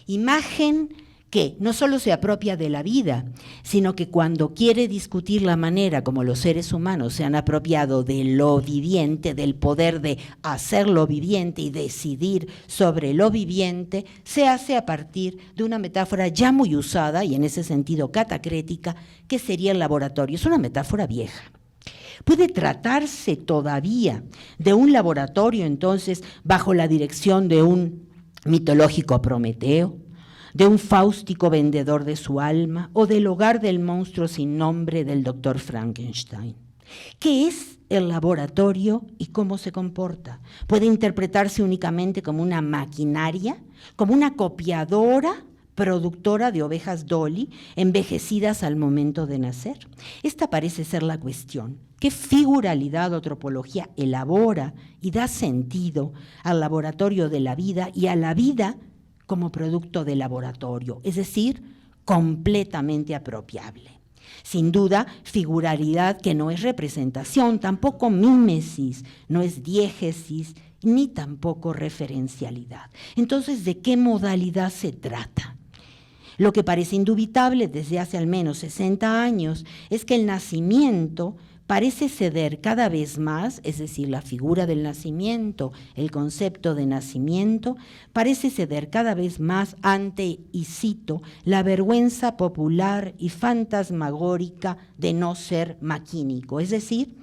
Imagen que no solo se apropia de la vida, sino que cuando quiere discutir la manera como los seres humanos se han apropiado de lo viviente, del poder de hacer lo viviente y decidir sobre lo viviente, se hace a partir de una metáfora ya muy usada y en ese sentido catacrética, que sería el laboratorio. Es una metáfora vieja. Puede tratarse todavía de un laboratorio, entonces, bajo la dirección de un mitológico Prometeo, de un fáustico vendedor de su alma o del hogar del monstruo sin nombre del doctor Frankenstein. ¿Qué es el laboratorio y cómo se comporta? ¿Puede interpretarse únicamente como una maquinaria, como una copiadora productora de ovejas Dolly envejecidas al momento de nacer? Esta parece ser la cuestión. ¿Qué figuralidad o tropología elabora y da sentido al laboratorio de la vida y a la vida como producto de laboratorio, es decir, completamente apropiable? Sin duda, figuralidad que no es representación, tampoco mímesis, no es diégesis, ni tampoco referencialidad. Entonces, ¿de qué modalidad se trata? Lo que parece indubitable desde hace al menos 60 años es que el nacimiento parece ceder cada vez más, es decir, la figura del nacimiento, el concepto de nacimiento, parece ceder cada vez más ante, y cito, la vergüenza popular y fantasmagórica de no ser maquínico, es decir,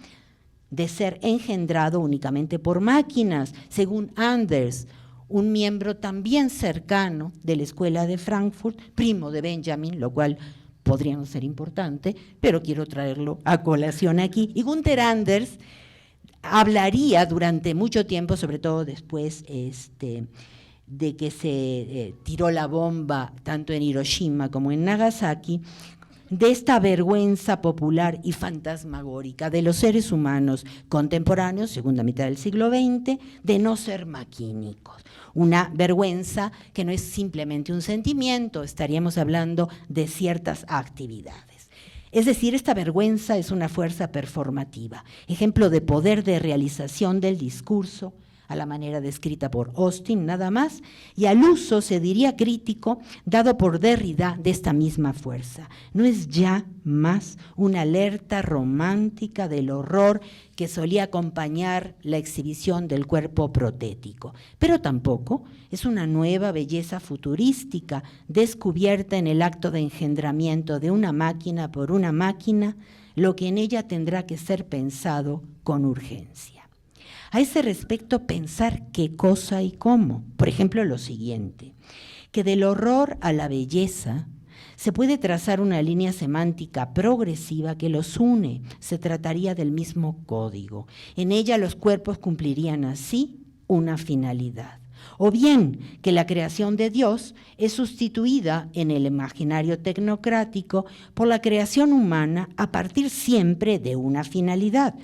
de ser engendrado únicamente por máquinas, según Anders, un miembro también cercano de la Escuela de Frankfurt, primo de Benjamin, lo cual podría no ser importante, pero quiero traerlo a colación aquí. Y Gunther Anders hablaría durante mucho tiempo, sobre todo después de que se tiró la bomba tanto en Hiroshima como en Nagasaki, de esta vergüenza popular y fantasmagórica de los seres humanos contemporáneos, segunda mitad del siglo XX, de no ser maquínicos. Una vergüenza que no es simplemente un sentimiento, estaríamos hablando de ciertas actividades. Es decir, esta vergüenza es una fuerza performativa, ejemplo de poder de realización del discurso, a la manera descrita por Austin, nada más, y al uso, se diría crítico, dado por Derrida de esta misma fuerza. No es ya más una alerta romántica del horror que solía acompañar la exhibición del cuerpo protético, pero tampoco es una nueva belleza futurística descubierta en el acto de engendramiento de una máquina por una máquina, lo que en ella tendrá que ser pensado con urgencia. A ese respecto, pensar qué cosa y cómo. Por ejemplo, lo siguiente, que del horror a la belleza se puede trazar una línea semántica progresiva que los une. Se trataría del mismo código. En ella los cuerpos cumplirían así una finalidad. O bien que la creación de Dios es sustituida en el imaginario tecnocrático por la creación humana a partir siempre de una finalidad,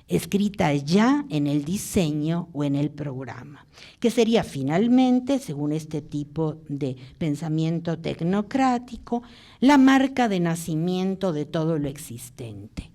escrita ya en el diseño o en el programa, que sería finalmente, según este tipo de pensamiento tecnocrático, la marca de nacimiento de todo lo existente.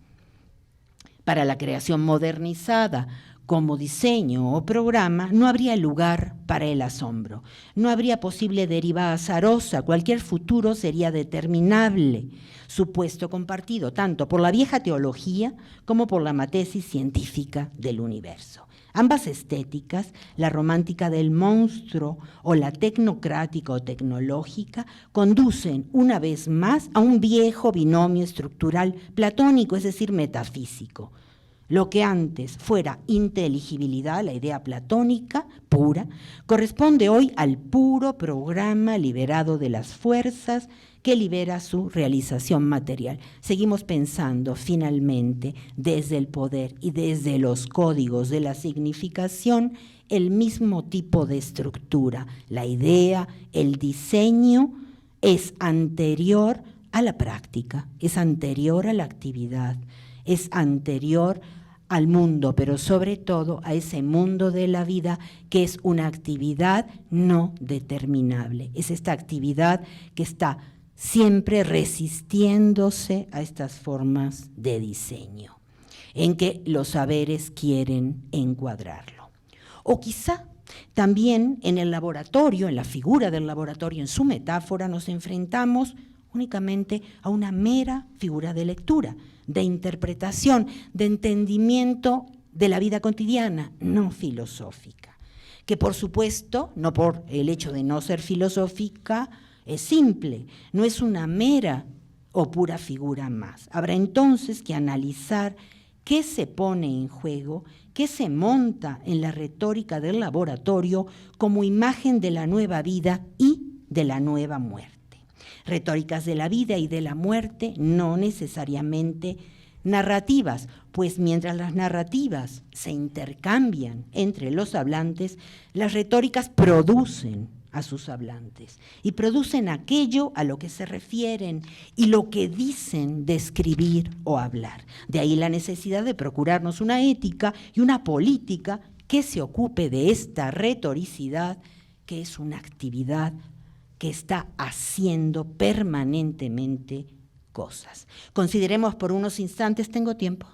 Para la creación modernizada como diseño o programa, no habría lugar para el asombro, no habría posible deriva azarosa, cualquier futuro sería determinable, supuesto compartido tanto por la vieja teología como por la matesis científica del universo. Ambas estéticas, la romántica del monstruo o la tecnocrática o tecnológica, conducen una vez más a un viejo binomio estructural platónico, es decir, metafísico. Lo que antes fuera inteligibilidad, la idea platónica pura, corresponde hoy al puro programa liberado de las fuerzas que libera su realización material. Seguimos pensando finalmente desde el poder y desde los códigos de la significación el mismo tipo de estructura. La idea, el diseño es anterior a la práctica, es anterior a la actividad, es anterior al mundo, pero sobre todo a ese mundo de la vida que es una actividad no determinable. Es esta actividad que está siempre resistiéndose a estas formas de diseño, en que los saberes quieren encuadrarlo. O quizá también en el laboratorio, en la figura del laboratorio, en su metáfora, nos enfrentamos únicamente a una mera figura de lectura, de interpretación, de entendimiento de la vida cotidiana, no filosófica, que por supuesto, no por el hecho de no ser filosófica, es simple, no es una mera o pura figura más. Habrá entonces que analizar qué se pone en juego, qué se monta en la retórica del laboratorio como imagen de la nueva vida y de la nueva muerte. Retóricas de la vida y de la muerte, no necesariamente narrativas, pues mientras las narrativas se intercambian entre los hablantes, las retóricas producen a sus hablantes y producen aquello a lo que se refieren y lo que dicen de escribir o hablar. De ahí la necesidad de procurarnos una ética y una política que se ocupe de esta retoricidad, que es una actividad que está haciendo permanentemente cosas. Consideremos por unos instantes, ¿tengo tiempo?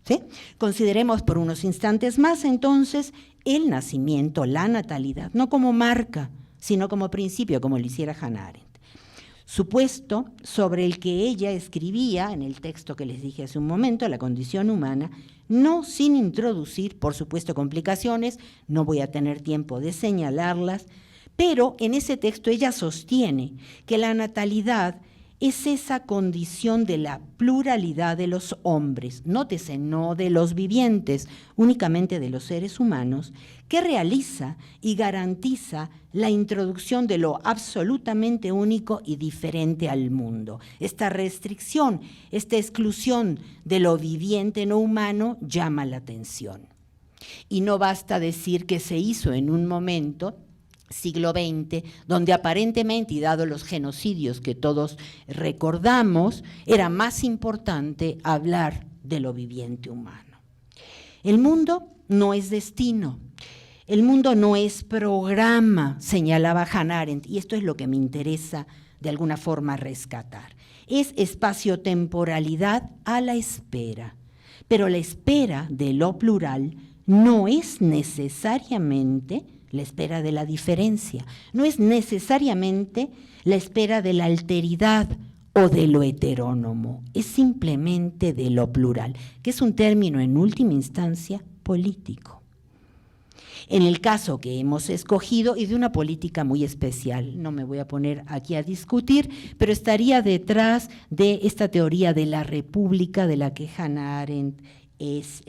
¿Sí? Consideremos por unos instantes más entonces el nacimiento, la natalidad, no como marca, sino como principio, como lo hiciera Hannah Arendt. Supuesto sobre el que ella escribía en el texto que les dije hace un momento, La condición humana, no sin introducir, por supuesto, complicaciones, no voy a tener tiempo de señalarlas, pero en ese texto ella sostiene que la natalidad es esa condición de la pluralidad de los hombres, nótese, no de los vivientes, únicamente de los seres humanos, que realiza y garantiza la introducción de lo absolutamente único y diferente al mundo. Esta restricción, esta exclusión de lo viviente no humano llama la atención. Y no basta decir que se hizo en un momento, siglo XX, donde aparentemente, y dado los genocidios que todos recordamos, era más importante hablar de lo viviente humano. El mundo no es destino, el mundo no es programa, señalaba Hannah Arendt, y esto es lo que me interesa de alguna forma rescatar. Es espacio-temporalidad a la espera, pero la espera de lo plural no es necesariamente la espera de la diferencia, no es necesariamente la espera de la alteridad o de lo heterónomo, es simplemente de lo plural, que es un término en última instancia político. En el caso que hemos escogido, y de una política muy especial, no me voy a poner aquí a discutir, pero estaría detrás de esta teoría de la república de la que Hannah Arendt es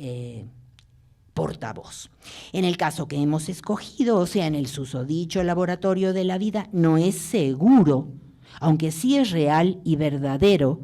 portavoz. En el caso que hemos escogido, o sea, en el susodicho laboratorio de la vida, no es seguro, aunque sí es real y verdadero,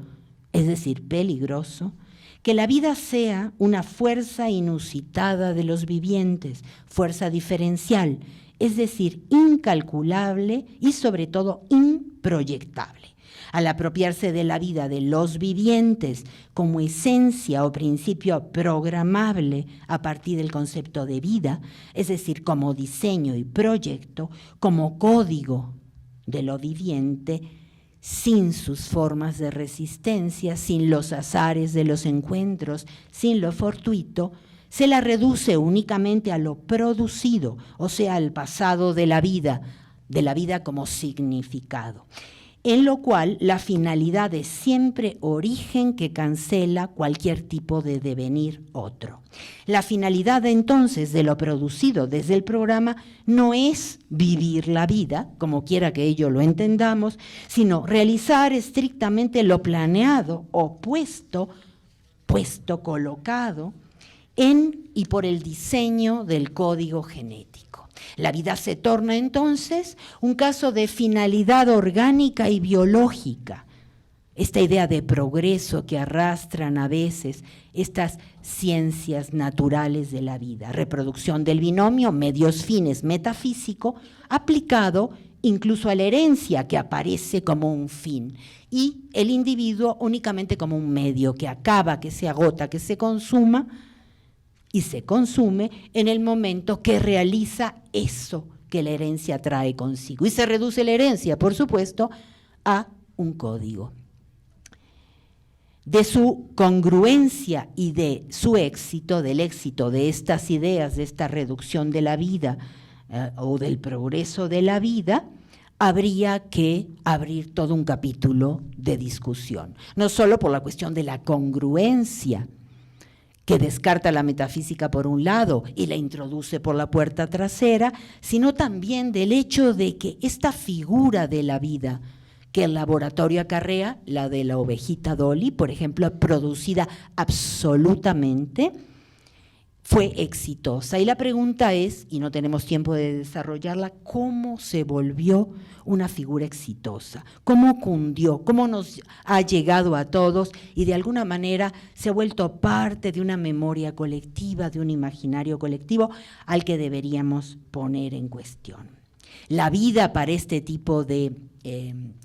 es decir, peligroso, que la vida sea una fuerza inusitada de los vivientes, fuerza diferencial, es decir, incalculable y sobre todo improyectable. Al apropiarse de la vida de los vivientes como esencia o principio programable a partir del concepto de vida, es decir, como diseño y proyecto, como código de lo viviente, sin sus formas de resistencia, sin los azares de los encuentros, sin lo fortuito, se la reduce únicamente a lo producido, o sea, al pasado de la vida como significado, en lo cual la finalidad es siempre origen que cancela cualquier tipo de devenir otro. La finalidad entonces de lo producido desde el programa no es vivir la vida, como quiera que ello lo entendamos, sino realizar estrictamente lo planeado o puesto, colocado en y por el diseño del código genético. La vida se torna entonces un caso de finalidad orgánica y biológica. Esta idea de progreso que arrastran a veces estas ciencias naturales de la vida, reproducción del binomio medios-fines metafísico, aplicado incluso a la herencia que aparece como un fin y el individuo únicamente como un medio que acaba, que se agota, que se consuma y se consume en el momento que realiza eso que la herencia trae consigo. Y se reduce la herencia, por supuesto, a un código. De su congruencia y de su éxito, del éxito de estas ideas, de esta reducción de la vida o del progreso de la vida, habría que abrir todo un capítulo de discusión. No solo por la cuestión de la congruencia, que descarta la metafísica por un lado y la introduce por la puerta trasera, sino también del hecho de que esta figura de la vida, que el laboratorio acarrea, la de la ovejita Dolly, por ejemplo, producida absolutamente, fue exitosa. Y la pregunta es, y no tenemos tiempo de desarrollarla, ¿cómo se volvió una figura exitosa? ¿Cómo cundió? ¿Cómo nos ha llegado a todos? Y de alguna manera se ha vuelto parte de una memoria colectiva, de un imaginario colectivo al que deberíamos poner en cuestión. La vida para este tipo de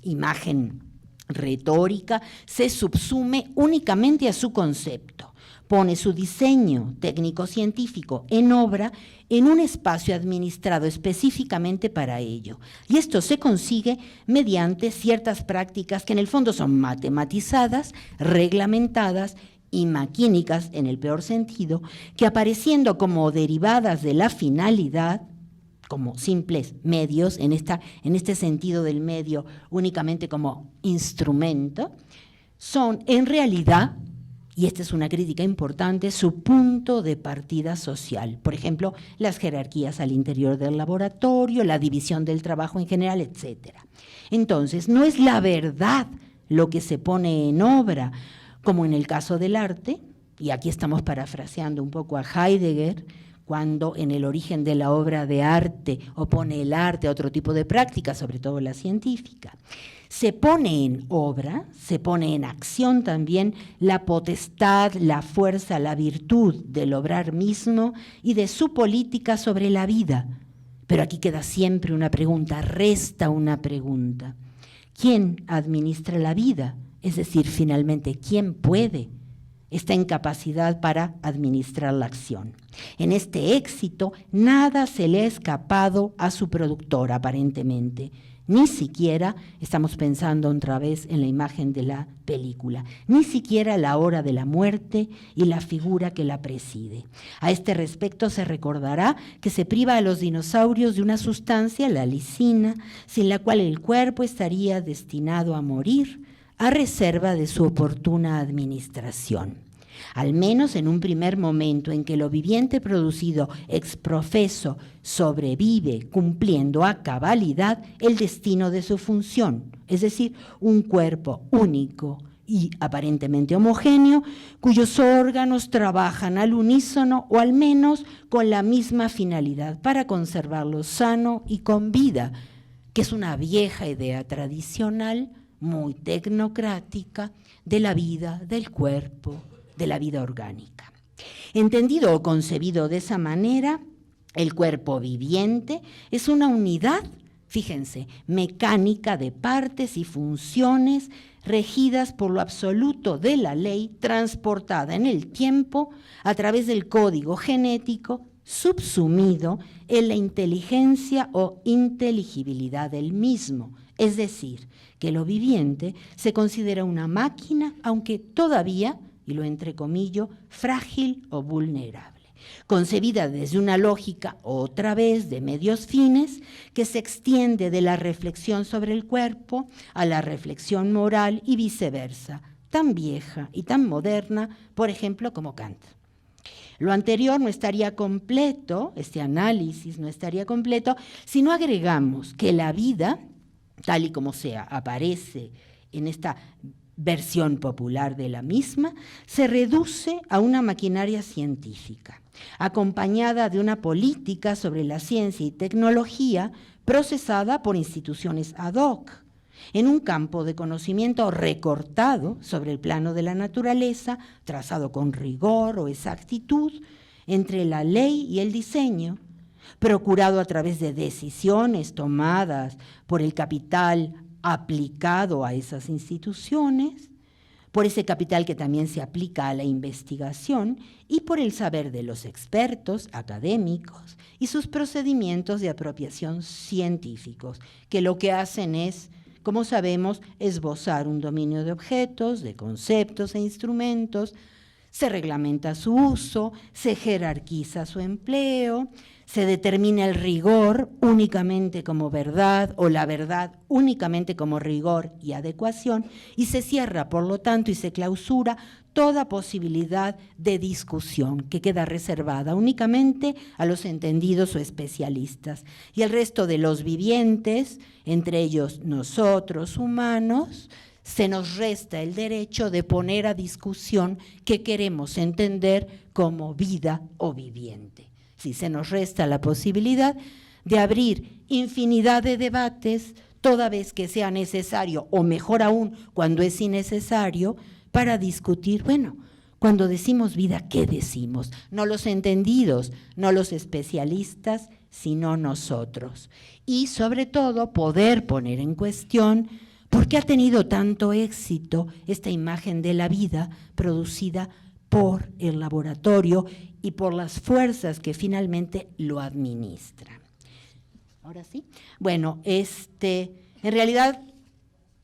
imagen retórica se subsume únicamente a su concepto. Pone su diseño técnico-científico en obra en un espacio administrado específicamente para ello. Y esto se consigue mediante ciertas prácticas que en el fondo son matematizadas, reglamentadas y maquínicas en el peor sentido, que apareciendo como derivadas de la finalidad, como simples medios, en este sentido del medio únicamente como instrumento, son en realidad, y esta es una crítica importante, su punto de partida social. Por ejemplo, las jerarquías al interior del laboratorio, la división del trabajo en general, etc. Entonces, no es la verdad lo que se pone en obra, como en el caso del arte, y aquí estamos parafraseando un poco a Heidegger, cuando en el origen de la obra de arte opone el arte a otro tipo de práctica, sobre todo la científica. Se pone en obra, se pone en acción también la potestad, la fuerza, la virtud del obrar mismo y de su política sobre la vida. Pero aquí queda siempre una pregunta, resta una pregunta. ¿Quién administra la vida? Es decir, finalmente, ¿quién puede? Está en capacidad para administrar la acción. En este éxito, nada se le ha escapado a su productor, aparentemente. Ni siquiera, estamos pensando otra vez en la imagen de la película, ni siquiera la hora de la muerte y la figura que la preside. A este respecto se recordará que se priva a los dinosaurios de una sustancia, la lisina, sin la cual el cuerpo estaría destinado a morir, a reserva de su oportuna administración. Al menos en un primer momento en que lo viviente producido ex profeso sobrevive cumpliendo a cabalidad el destino de su función, es decir, un cuerpo único y aparentemente homogéneo, cuyos órganos trabajan al unísono o al menos con la misma finalidad para conservarlo sano y con vida, que es una vieja idea tradicional, muy tecnocrática, de la vida, del cuerpo, de la vida orgánica. Entendido o concebido de esa manera, el cuerpo viviente es una unidad, fíjense, mecánica de partes y funciones regidas por lo absoluto de la ley, transportada en el tiempo a través del código genético, subsumido en la inteligencia o inteligibilidad del mismo. Es decir, que lo viviente se considera una máquina, aunque todavía, y lo entrecomillo, frágil o vulnerable, concebida desde una lógica, otra vez, de medios fines, que se extiende de la reflexión sobre el cuerpo a la reflexión moral y viceversa, tan vieja y tan moderna, por ejemplo, como Kant. Lo anterior no estaría completo, este análisis no estaría completo, si no agregamos que la vida, tal y como aparece en esta versión popular de la misma, se reduce a una maquinaria científica, acompañada de una política sobre la ciencia y tecnología procesada por instituciones ad hoc, en un campo de conocimiento recortado sobre el plano de la naturaleza, trazado con rigor o exactitud, entre la ley y el diseño, procurado a través de decisiones tomadas por el capital aplicado a esas instituciones, por ese capital que también se aplica a la investigación y por el saber de los expertos académicos y sus procedimientos de apropiación científicos, que lo que hacen es, como sabemos, esbozar un dominio de objetos, de conceptos e instrumentos, se reglamenta su uso, se jerarquiza su empleo, se determina el rigor únicamente como verdad o la verdad únicamente como rigor y adecuación, y se cierra, por lo tanto, y se clausura toda posibilidad de discusión que queda reservada únicamente a los entendidos o especialistas. Y el resto de los vivientes, entre ellos nosotros humanos, se nos resta el derecho de poner a discusión qué queremos entender como vida o viviente. Si se nos resta la posibilidad de abrir infinidad de debates toda vez que sea necesario, o mejor aún, cuando es innecesario, para discutir, bueno, cuando decimos vida, ¿qué decimos? No los entendidos, no los especialistas, sino nosotros. Y sobre todo, poder poner en cuestión por qué ha tenido tanto éxito esta imagen de la vida producida por el laboratorio y por las fuerzas que finalmente lo administran. Ahora sí. Bueno, en realidad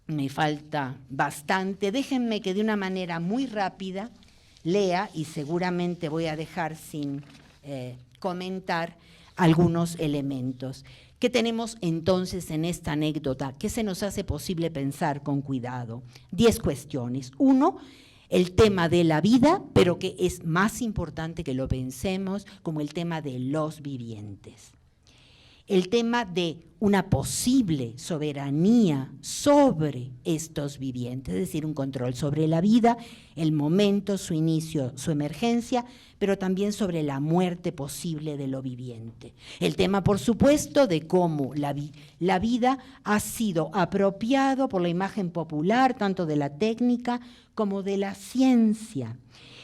me falta bastante. Déjenme que de una manera muy rápida lea, y seguramente voy a dejar sin comentar algunos elementos. ¿Qué tenemos entonces en esta anécdota? ¿Qué se nos hace posible pensar con cuidado? 10 cuestiones. 1, el tema de la vida, pero que es más importante que lo pensemos como el tema de los vivientes. El tema de una posible soberanía sobre estos vivientes, es decir, un control sobre la vida, el momento, su inicio, su emergencia, pero también sobre la muerte posible de lo viviente. El tema, por supuesto, de cómo la vida ha sido apropiado por la imagen popular, tanto de la técnica como de la ciencia.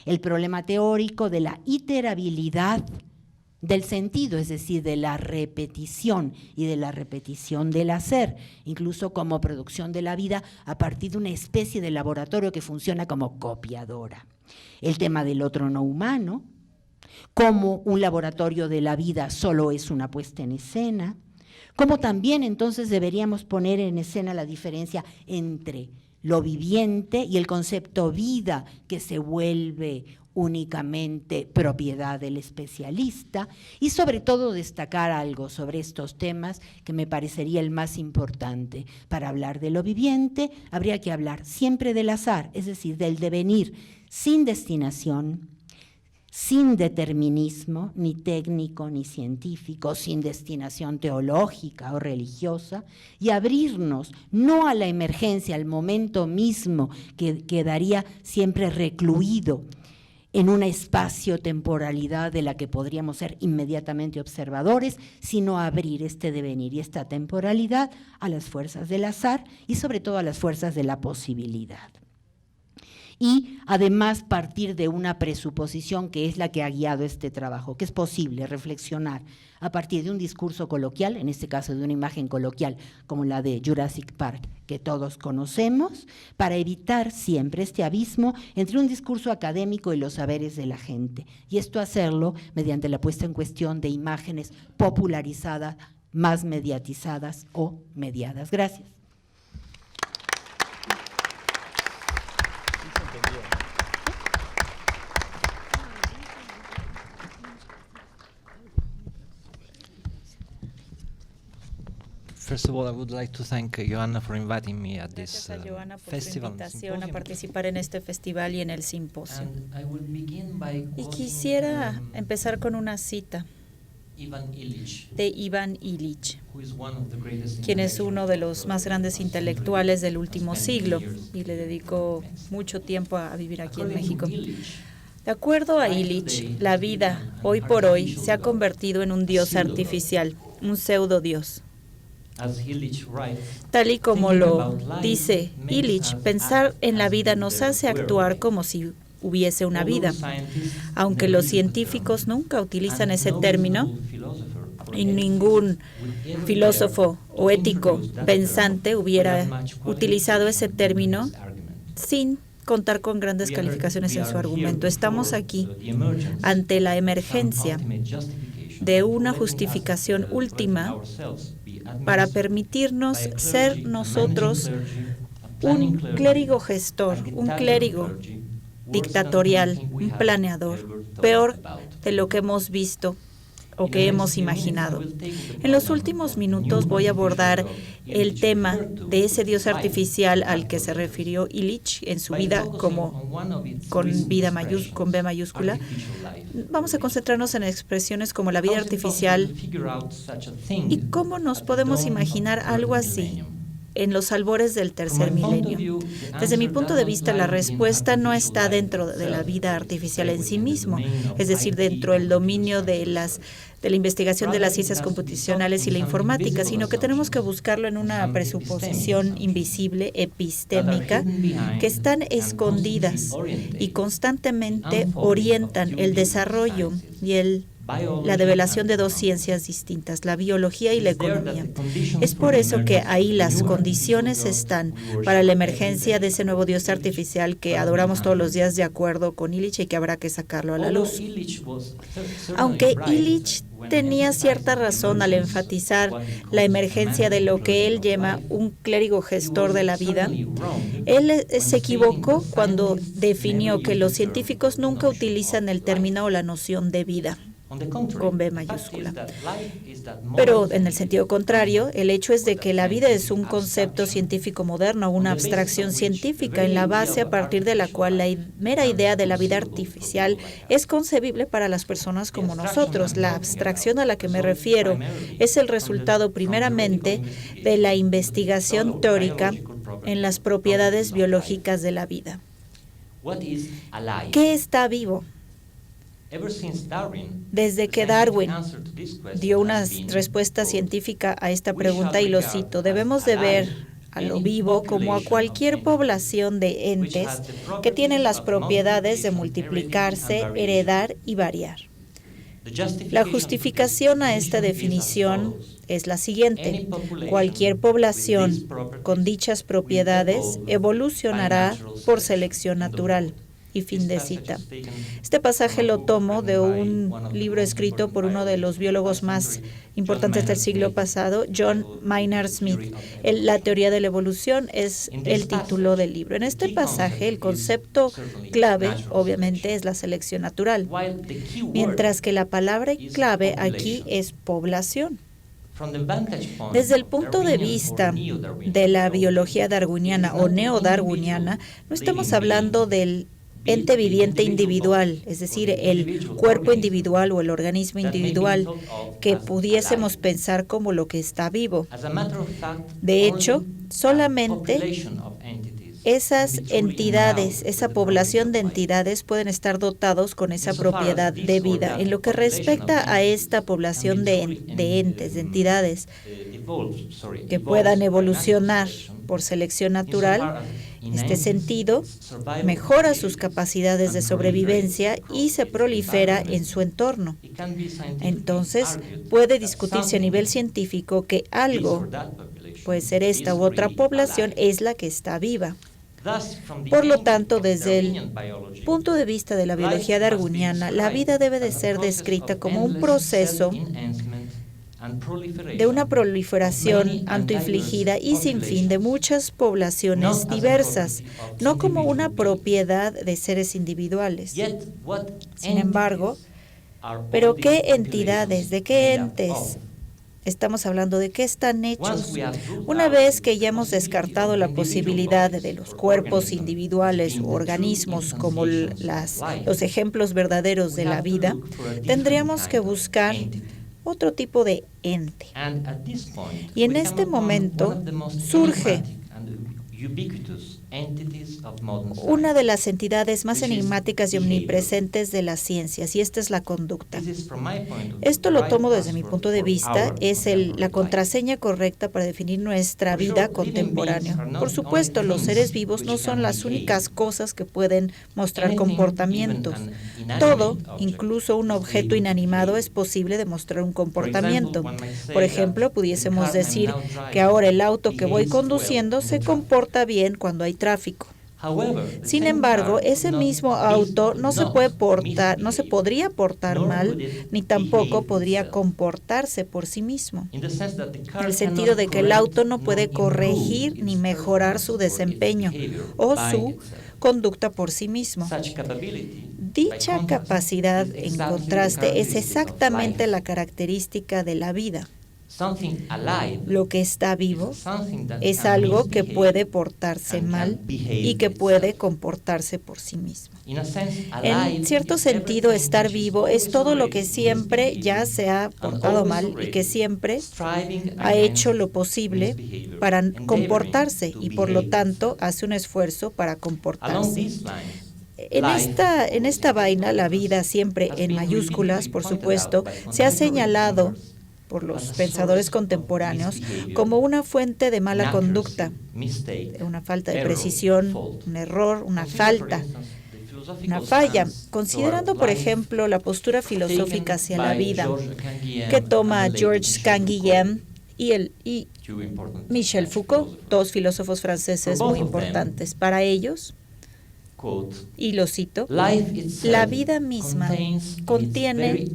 El problema teórico de la iterabilidad del sentido, es decir, de la repetición y de la repetición del hacer, incluso como producción de la vida a partir de una especie de laboratorio que funciona como copiadora. El tema del otro no humano, como un laboratorio de la vida solo es una puesta en escena, como también entonces deberíamos poner en escena la diferencia entre lo viviente y el concepto vida que se vuelve únicamente propiedad del especialista, y sobre todo destacar algo sobre estos temas que me parecería el más importante. Para hablar de lo viviente habría que hablar siempre del azar, es decir, del devenir sin destinación, sin determinismo, ni técnico ni científico, sin destinación teológica o religiosa, y abrirnos no a la emergencia, al momento mismo que quedaría siempre recluido en una espacio-temporalidad de la que podríamos ser inmediatamente observadores, sino abrir este devenir y esta temporalidad a las fuerzas del azar y sobre todo a las fuerzas de la posibilidad. Y además partir de una presuposición que es la que ha guiado este trabajo, que es posible reflexionar a partir de un discurso coloquial, en este caso de una imagen coloquial como la de Jurassic Park, que todos conocemos, para evitar siempre este abismo entre un discurso académico y los saberes de la gente. Y esto hacerlo mediante la puesta en cuestión de imágenes popularizadas, más mediatizadas o mediadas. Gracias. First of all, I would like to thank Joanna for inviting me at this Gracias a Joanna por su festival. invitación a participar en este festival y en el simposio. And I will begin by Y quoting, quisiera empezar con una cita Ivan Illich, de Ivan Illich, who is one of the greatest quien es uno de los más grandes intelectuales del último siglo years. y le dedicó mucho tiempo a vivir aquí en According to México. Illich, De acuerdo a Illich, la vida, hoy por hoy, se ha convertido en un dios artificial, un pseudo-dios. as Illich writes, Tal y como lo dice Illich, pensar en la vida nos hace actuar como si hubiese una vida. Aunque los científicos nunca utilizan ese término, y ningún filósofo o ético pensante hubiera utilizado ese término sin contar con grandes calificaciones en su argumento. Estamos aquí ante la emergencia de una justificación última para permitirnos ser nosotros un clérigo gestor, un clérigo dictatorial, un planeador, peor de lo que hemos visto o que hemos imaginado. En los últimos minutos voy a abordar el tema de ese Dios artificial al que se refirió Illich en su vida como con B mayúscula. Vamos a concentrarnos en expresiones como la vida artificial y cómo nos podemos imaginar algo así en los albores del tercer milenio. Desde mi punto de vista, la respuesta no está dentro de la vida artificial en sí mismo, es decir, dentro del dominio de la investigación de las ciencias computacionales y la informática, sino que tenemos que buscarlo en una presuposición invisible, epistémica, que están escondidas y constantemente orientan el desarrollo y la develación de dos ciencias distintas, la biología y la economía. Es por eso que ahí las condiciones están para la emergencia de ese nuevo Dios artificial que adoramos todos los días de acuerdo con Illich y que habrá que sacarlo a la luz. Aunque Illich tenía cierta razón al enfatizar la emergencia de lo que él llama un clérigo gestor de la vida, él se equivocó cuando definió que los científicos nunca utilizan el término o la noción de vida con B mayúscula. Pero en el sentido contrario, el hecho es de que la vida es un concepto científico moderno, una abstracción científica en la base a partir de la cual la mera idea de la vida artificial es concebible para las personas como nosotros. La abstracción a la que me refiero es el resultado primeramente de la investigación teórica en las propiedades biológicas de la vida. ¿Qué está vivo? Desde que Darwin dio una respuesta científica a esta pregunta, y lo cito, debemos de ver a lo vivo como a cualquier población de entes que tienen las propiedades de multiplicarse, heredar y variar. La justificación a esta definición es la siguiente: cualquier población con dichas propiedades evolucionará por selección natural. Y fin de cita. Este pasaje lo tomo de un libro escrito por uno de los biólogos más importantes del siglo pasado, John Maynard Smith. La teoría de la evolución es el título del libro. En este pasaje, el concepto clave, obviamente, es la selección natural, mientras que la palabra clave aquí es población. Desde el punto de vista de la biología darwiniana o neodarwiniana, no estamos hablando del ente viviente individual, es decir, el cuerpo individual o el organismo individual, que pudiésemos pensar como lo que está vivo. De hecho, solamente esas entidades, esa población de entidades pueden estar dotados con esa propiedad de vida. En lo que respecta a esta población de entes, de entidades que puedan evolucionar por selección natural, este sentido mejora sus capacidades de sobrevivencia y se prolifera en su entorno. Entonces, puede discutirse a nivel científico que algo, puede ser esta u otra población, es la que está viva. Por lo tanto, desde el punto de vista de la biología darwiniana, la vida debe de ser descrita como un proceso de una proliferación autoinfligida y sin fin de muchas poblaciones diversas, no como una propiedad de seres individuales. Sin embargo, ¿pero qué entidades, de qué entes estamos hablando? ¿De qué están hechos? Una vez que ya hemos descartado la posibilidad de los cuerpos individuales u organismos como los ejemplos verdaderos de la vida, tendríamos que buscar otro tipo de ente. Y en este momento surge una de las entidades más enigmáticas y omnipresentes de las ciencias, y esta es la conducta. Esto lo tomo desde mi punto de vista, es la contraseña correcta para definir nuestra vida contemporánea. Por supuesto, los seres vivos no son las únicas cosas que pueden mostrar comportamientos. Todo, incluso un objeto inanimado, es posible demostrar un comportamiento. Por ejemplo, pudiésemos decir que ahora el auto que voy conduciendo se comporta bien cuando hay tráfico. Sin embargo, ese mismo auto no se podría portar mal, ni tampoco podría comportarse por sí mismo, en el sentido de que el auto no puede corregir ni mejorar su desempeño o su conducta por sí mismo. Dicha capacidad, en contraste, es exactamente la característica de la vida. Lo que está vivo es algo que puede portarse mal y que puede comportarse por sí mismo. En cierto sentido, estar vivo es todo lo que siempre ya se ha portado mal y que siempre ha hecho lo posible para comportarse y por lo tanto hace un esfuerzo para comportarse. En esta vaina, la vida, siempre en mayúsculas, por supuesto, se ha señalado por los pensadores contemporáneos como una fuente de mala conducta, una falta de precisión, un error, una falta, una falla. Considerando, por ejemplo, la postura filosófica hacia la vida que toma Georges Canguilhem y Michel Foucault, dos filósofos franceses muy importantes. Para ellos, y lo cito, la vida misma contiene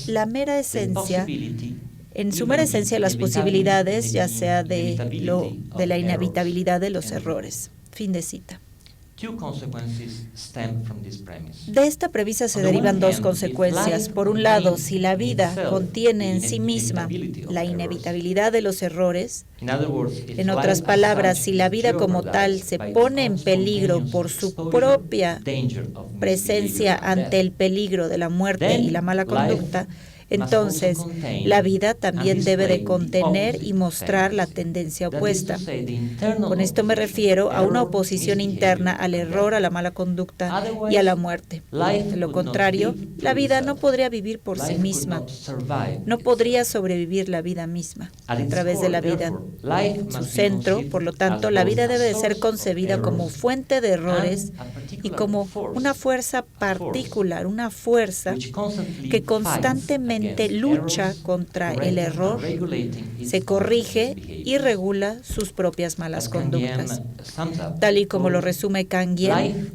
la mera esencia, en su mera esencia, las posibilidades, ya sea de la inevitabilidad de los errores. Fin de cita. De esta premisa se derivan dos consecuencias. Por un lado, si la vida contiene en sí misma la inevitabilidad de los errores, en otras palabras, si la vida como tal se pone en peligro por su propia presencia ante el peligro de la muerte y la mala conducta, entonces la vida también debe de contener y mostrar la tendencia opuesta. Con esto me refiero a una oposición interna al error, a la mala conducta y a la muerte. De lo contrario, la vida no podría vivir por sí misma. No podría sobrevivir la vida misma a través de la vida. En su centro, por lo tanto, la vida debe de ser concebida como fuente de errores y como una fuerza particular, una fuerza que constantemente lucha contra el error, se corrige y regula sus propias malas conductas. Tal y como lo resume Canguilhem,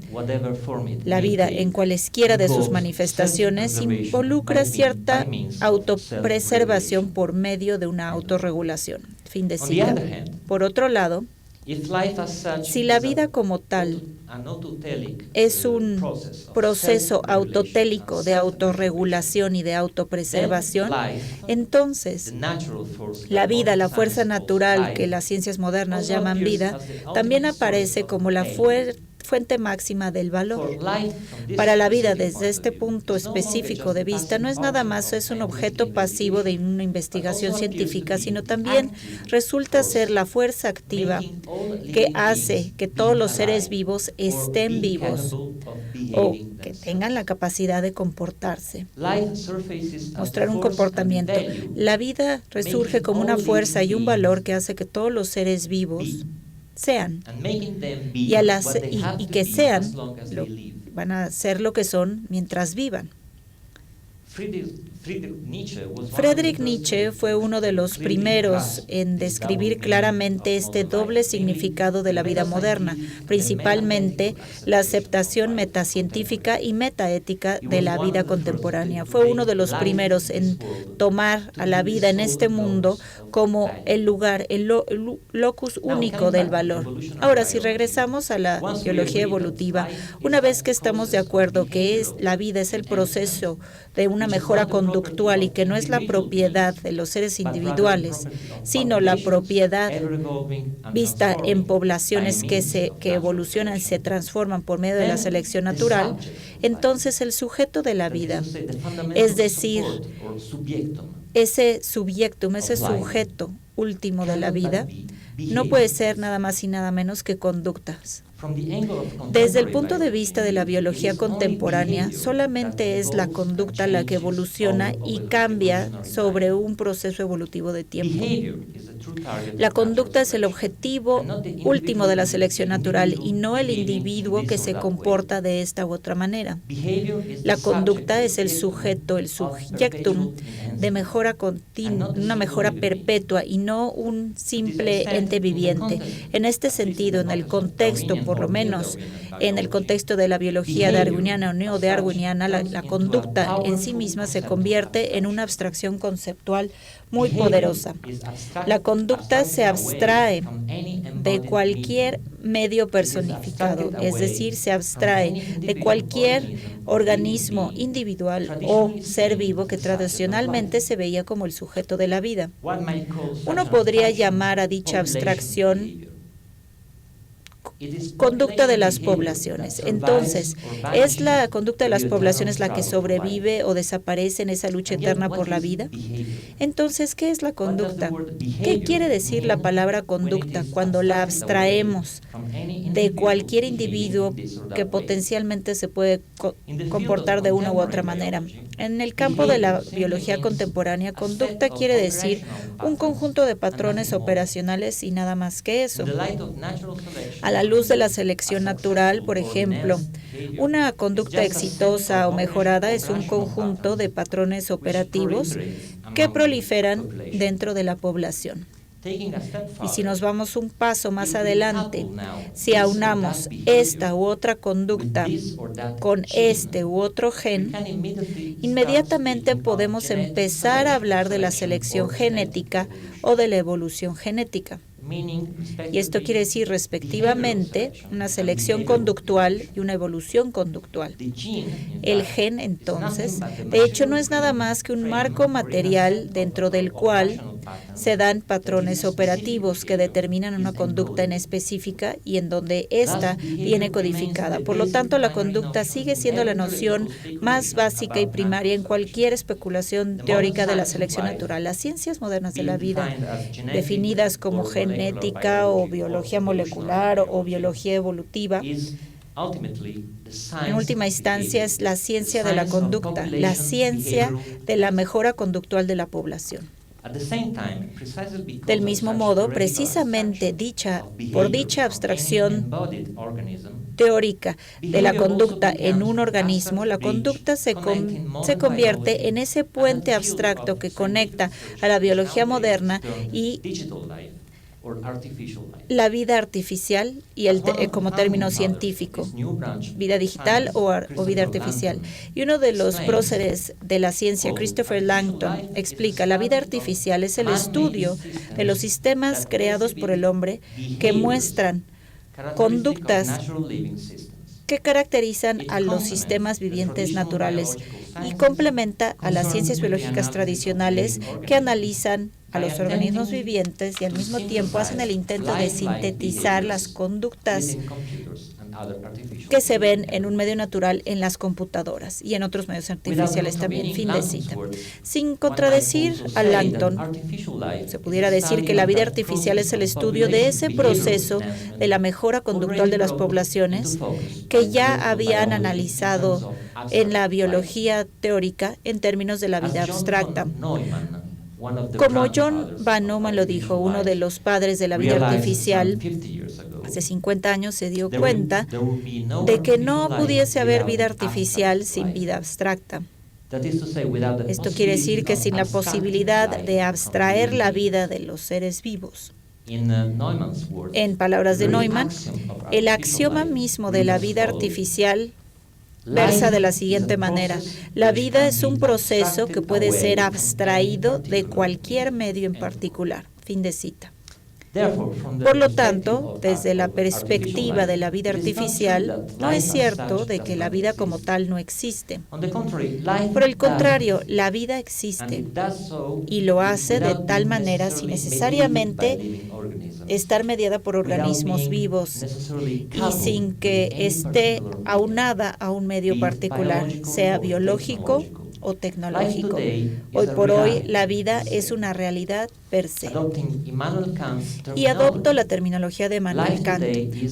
la vida en cualesquiera de sus manifestaciones involucra cierta autopreservación por medio de una autorregulación. Fin de cita. Por otro lado, si la vida como tal es un proceso autotélico de autorregulación y de autopreservación, entonces la vida, la fuerza natural que las ciencias modernas llaman vida, también aparece como la fuente máxima del valor. Para la vida, desde este punto específico de vista, no es nada más es un objeto pasivo de una investigación científica, sino también resulta ser la fuerza activa que hace que todos los seres vivos estén vivos o que tengan la capacidad de comportarse, mostrar un comportamiento. La vida resurge como una fuerza y un valor que hace que todos los seres vivos sean y que sean, van a ser lo que son mientras vivan. Friedrich Nietzsche fue uno de los primeros en describir claramente este doble significado de la vida moderna, principalmente la aceptación metacientífica y metaética de la vida contemporánea. Fue uno de los primeros en tomar a la vida en este mundo como el lugar, el locus único del valor. Ahora, si regresamos a la biología evolutiva, una vez que estamos de acuerdo que la vida es el proceso de una mejora conductual y que no es la propiedad de los seres individuales, sino la propiedad vista en poblaciones que evolucionan y se transforman por medio de la selección natural, entonces el sujeto de la vida, es decir, ese subjectum, ese sujeto último de la vida, no puede ser nada más y nada menos que conductas. Desde el punto de vista de la biología contemporánea, solamente es la conducta la que evoluciona y cambia sobre un proceso evolutivo de tiempo. La conducta es el objetivo último de la selección natural y no el individuo que se comporta de esta u otra manera. La conducta es el sujeto, el subjectum de mejora continua, una mejora perpetua y no un simple ente viviente. En este sentido, en el contexto, por lo menos en el contexto de la biología darwiniana o neodarwiniana, la conducta en sí misma se convierte en una abstracción conceptual muy poderosa. La conducta se abstrae de cualquier medio personificado, es decir, se abstrae de cualquier organismo individual o ser vivo que tradicionalmente se veía como el sujeto de la vida. Uno podría llamar a dicha abstracción conducta de las poblaciones. Entonces, ¿es la conducta de las poblaciones la que sobrevive o desaparece en esa lucha eterna por la vida? Entonces, ¿qué es la conducta? ¿Qué quiere decir la palabra conducta cuando la abstraemos de cualquier individuo que potencialmente se puede comportar de una u otra manera? En el campo de la biología contemporánea, conducta quiere decir un conjunto de patrones operacionales y nada más que eso. A la luz de la selección natural, por ejemplo, una conducta exitosa o mejorada es un conjunto de patrones operativos que proliferan dentro de la población. Y si nos vamos un paso más adelante, si aunamos esta u otra conducta con este u otro gen, inmediatamente podemos empezar a hablar de la selección genética o de la evolución genética. Y esto quiere decir, respectivamente, una selección conductual y una evolución conductual. El gen, entonces, de hecho, no es nada más que un marco material dentro del cual se dan patrones operativos que determinan una conducta en específica y en donde ésta viene codificada. Por lo tanto, la conducta sigue siendo la noción más básica y primaria en cualquier especulación teórica de la selección natural. Las ciencias modernas de la vida, definidas como genética o biología molecular o biología evolutiva, en última instancia es la ciencia de la conducta, la ciencia de la mejora conductual de la población. Del mismo modo, precisamente por dicha abstracción teórica de la conducta en un organismo, la conducta se convierte en ese puente abstracto que conecta a la biología moderna y la vida artificial y como término científico, vida digital o vida artificial. Y uno de los próceres de la ciencia, Christopher Langton, explica: la vida artificial es el estudio de los sistemas creados por el hombre que muestran conductas que caracterizan a los sistemas vivientes naturales y complementa a las ciencias biológicas tradicionales que analizan a los organismos vivientes y al mismo tiempo hacen el intento de sintetizar las conductas que se ven en un medio natural en las computadoras y en otros medios artificiales también. Fin de cita. Sin contradecir a Langton, se pudiera decir que la vida artificial es el estudio de ese proceso de la mejora conductual de las poblaciones que ya habían analizado en la biología teórica en términos de la vida abstracta. Como John Von Neumann lo dijo, uno de los padres de la vida artificial, hace 50 años se dio cuenta de que no pudiese haber vida artificial sin vida abstracta. Esto quiere decir que sin la posibilidad de abstraer la vida de los seres vivos. En palabras de Neumann, el axioma mismo de la vida artificial versa de la siguiente manera: la vida es un proceso que puede ser abstraído de cualquier medio en particular. Fin de cita. Por lo tanto, desde la perspectiva de la vida artificial, no es cierto de que la vida como tal no existe. Por el contrario, la vida existe y lo hace de tal manera sin necesariamente estar mediada por organismos vivos y sin que esté aunada a un medio particular, sea biológico o tecnológico. Hoy por hoy, la vida es una realidad per se. Y adopto la terminología de Immanuel Kant.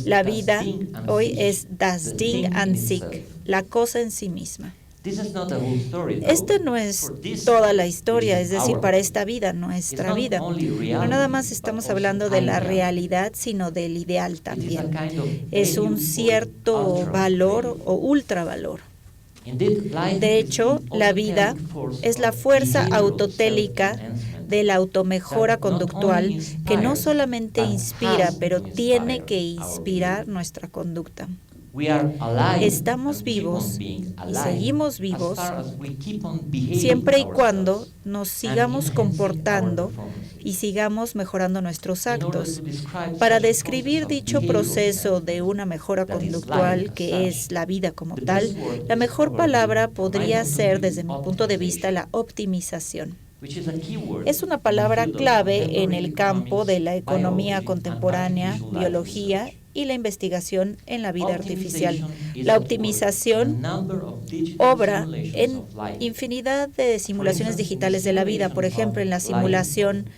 La vida hoy es das Ding an sich, la cosa en sí misma. Esta no es toda la historia, es decir, para esta vida, nuestra vida. No nada más estamos hablando de la realidad, sino del ideal también. Es un cierto valor o ultravalor. De hecho, la vida es la fuerza autotélica de la automejora conductual que no solamente inspira, pero tiene que inspirar nuestra conducta. Estamos vivos y seguimos vivos siempre y cuando nos sigamos comportando y sigamos mejorando nuestros actos. Para describir dicho proceso de una mejora conductual, que es la vida como tal, la mejor palabra podría ser, desde mi punto de vista, la optimización. Es una palabra clave en el campo de la economía contemporánea, biología y la investigación en la vida artificial. La optimización obra en infinidad de simulaciones digitales de la vida, por ejemplo, en la simulación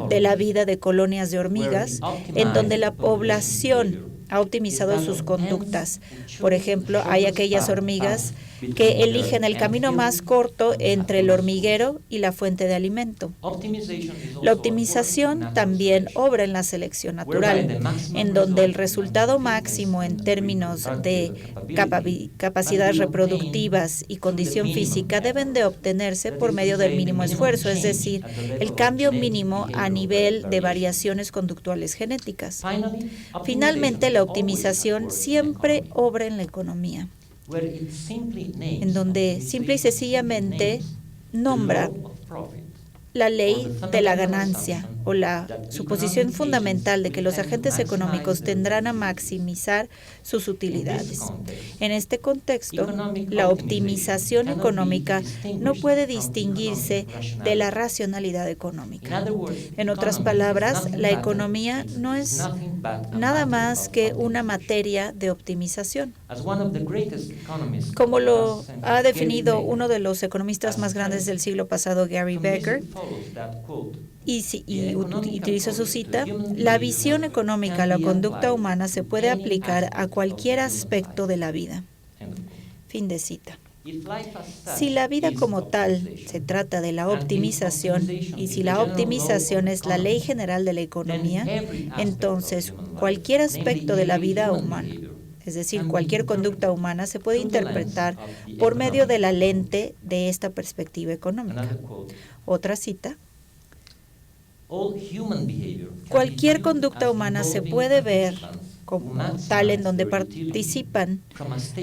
de la vida de colonias de hormigas, en donde la población ha optimizado sus conductas. Por ejemplo, hay aquellas hormigas que eligen el camino más corto entre el hormiguero y la fuente de alimento. La optimización también obra en la selección natural, en donde el resultado máximo en términos de capacidades reproductivas y condición física deben de obtenerse por medio del mínimo esfuerzo, es decir, el cambio mínimo a nivel de variaciones conductuales genéticas. Finalmente, la optimización siempre obra en la economía, en donde simple y sencillamente nombra la ley de la ganancia o la suposición fundamental de que los agentes económicos tendrán a maximizar sus utilidades. En este contexto, la optimización económica no puede distinguirse de la racionalidad económica. En otras palabras, la economía no es nada más que una materia de optimización. Como lo ha definido uno de los economistas más grandes del siglo pasado, Gary Becker, y utilizó su cita, la visión económica a la conducta humana se puede aplicar a cualquier aspecto de la vida. Fin de cita. Si la vida como tal se trata de la optimización y si la optimización es la ley general de la economía, entonces cualquier aspecto de la vida humana, es decir, cualquier conducta humana, se puede interpretar por medio de la lente de esta perspectiva económica. Otra cita. Cualquier conducta humana se puede ver como tal en donde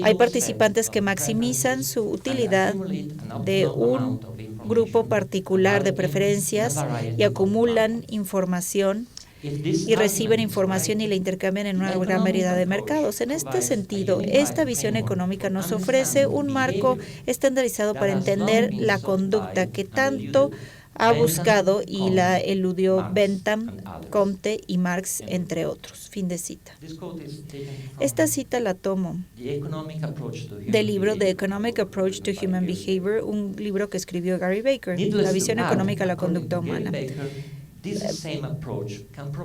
hay participantes que maximizan su utilidad de un grupo particular de preferencias y acumulan información y reciben información y la intercambian en una gran variedad de mercados. En este sentido, esta visión económica nos ofrece un marco estandarizado para entender la conducta que tanto ha buscado y la eludió Bentham, Comte y Marx, entre otros. Fin de cita. Esta cita la tomo del libro The Economic Approach to Human Behavior, un libro que escribió Gary Becker, La visión económica a la conducta humana.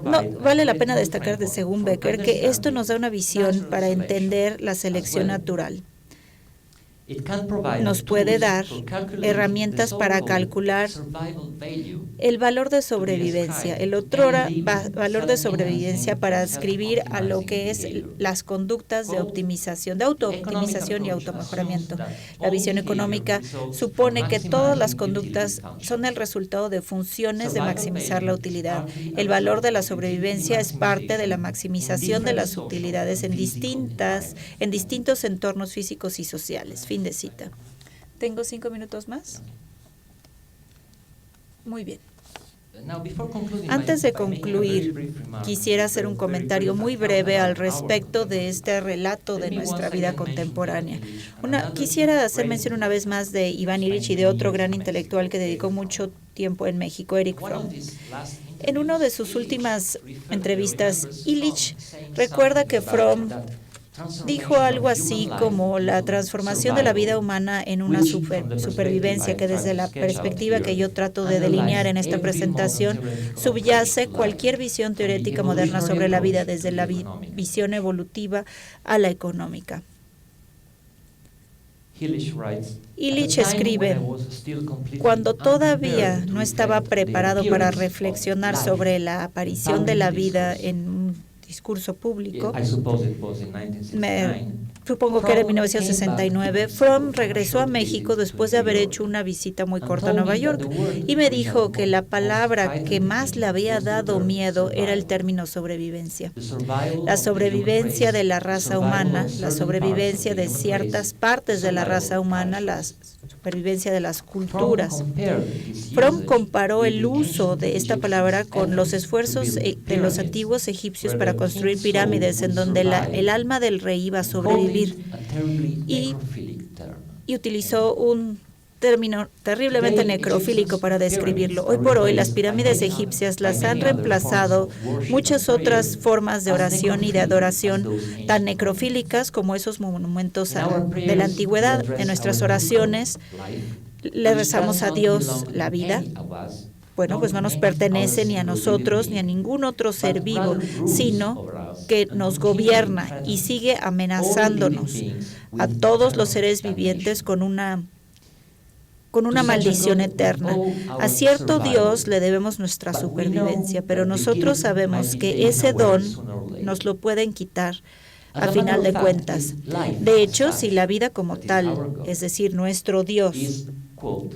No, vale la pena destacar, según Becker, que esto nos da una visión para entender la selección natural. Nos puede dar herramientas para calcular el valor de sobrevivencia, el otrora valor de sobrevivencia para adscribir a lo que es las conductas de optimización, de autooptimización y automejoramiento. La visión económica supone que todas las conductas son el resultado de funciones de maximizar la utilidad. El valor de la sobrevivencia es parte de la maximización de las utilidades en distintos entornos físicos y sociales. Fin de cita. ¿Tengo 5 minutos más? Muy bien. Antes de concluir, quisiera hacer un comentario muy breve al respecto de este relato de nuestra vida contemporánea. Quisiera hacer mención una vez más de Iván Illich y de otro gran intelectual que dedicó mucho tiempo en México, Erich Fromm. En una de sus últimas entrevistas, Illich recuerda que Fromm dijo algo así como la transformación de la vida humana en una supervivencia que desde la perspectiva que yo trato de delinear en esta presentación subyace cualquier visión teórica moderna sobre la vida, desde la visión evolutiva a la económica. Illich escribe, cuando todavía no estaba preparado para reflexionar sobre la aparición de la vida en un discurso público. I suppose it was in 1969. Supongo que era en 1969. Fromm regresó a México después de haber hecho una visita muy corta a Nueva York y me dijo que la palabra que más le había dado miedo era el término sobrevivencia. La sobrevivencia de la raza humana, la sobrevivencia de ciertas partes de la raza humana, la supervivencia de las culturas. Fromm comparó el uso de esta palabra con los esfuerzos de los antiguos egipcios para construir pirámides en donde el alma del rey iba a sobrevivir y utilizó un término terriblemente necrofílico para describirlo. Hoy por hoy las pirámides egipcias las han reemplazado muchas otras formas de oración y de adoración tan necrofílicas como esos monumentos de la antigüedad. En nuestras oraciones le rezamos a Dios la vida. Bueno, pues no nos pertenece ni a nosotros ni a ningún otro ser vivo, sino que nos gobierna y sigue amenazándonos a todos los seres vivientes con una maldición eterna. A cierto Dios le debemos nuestra supervivencia, pero nosotros sabemos que ese don nos lo pueden quitar a final de cuentas. De hecho, si la vida como tal, es decir, nuestro Dios,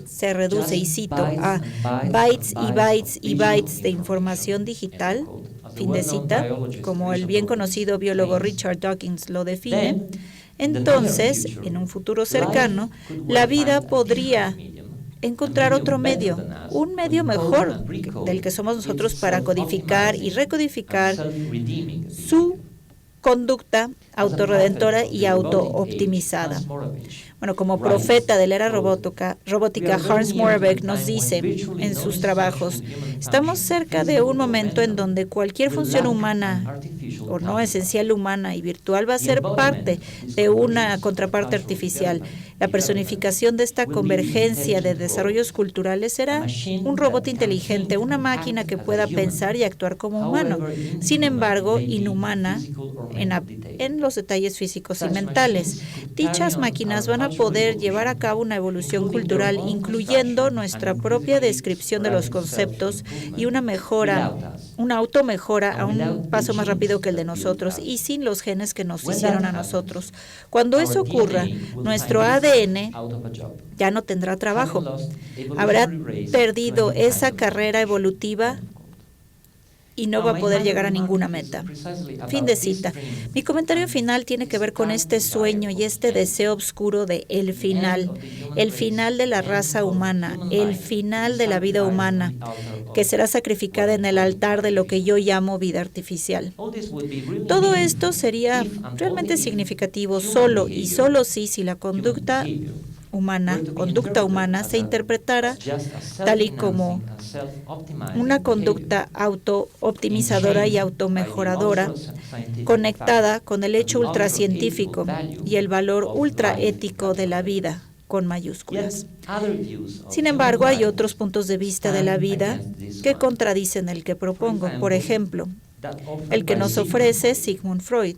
se reduce, y cito, a bytes y bytes y bytes de información digital, fin de cita, como el bien conocido biólogo Richard Dawkins lo define, entonces, en un futuro cercano, la vida podría encontrar otro medio, un medio mejor del que somos nosotros para codificar y recodificar su conducta autorredentora y autooptimizada. Bueno, como profeta de la era robótica, Hans Moravec nos dice en sus trabajos, estamos cerca de un momento en donde cualquier función humana o no esencial humana y virtual va a ser parte de una contraparte artificial. La personificación de esta convergencia de desarrollos culturales será un robot inteligente, una máquina que pueda pensar y actuar como humano, sin embargo, inhumana en los detalles físicos y mentales. Dichas máquinas van a poder llevar a cabo una evolución cultural, incluyendo nuestra propia descripción de los conceptos y una automejora a un paso más rápido que el de nosotros y sin los genes que nos hicieron a nosotros. Cuando eso ocurra, nuestro ADN ya no tendrá trabajo. Habrá perdido esa carrera evolutiva y no va a poder llegar a ninguna meta. Fin de cita. Mi comentario final tiene que ver con este sueño y este deseo oscuro de el final de la raza humana, el final de la vida humana, que será sacrificada en el altar de lo que yo llamo vida artificial. Todo esto sería realmente significativo solo si la conducta humana se interpretara tal y como una conducta autooptimizadora y automejoradora conectada con el hecho ultracientífico y el valor ultraético de la vida con mayúsculas. Sin embargo, hay otros puntos de vista de la vida que contradicen el que propongo. Por ejemplo, el que nos ofrece Sigmund Freud.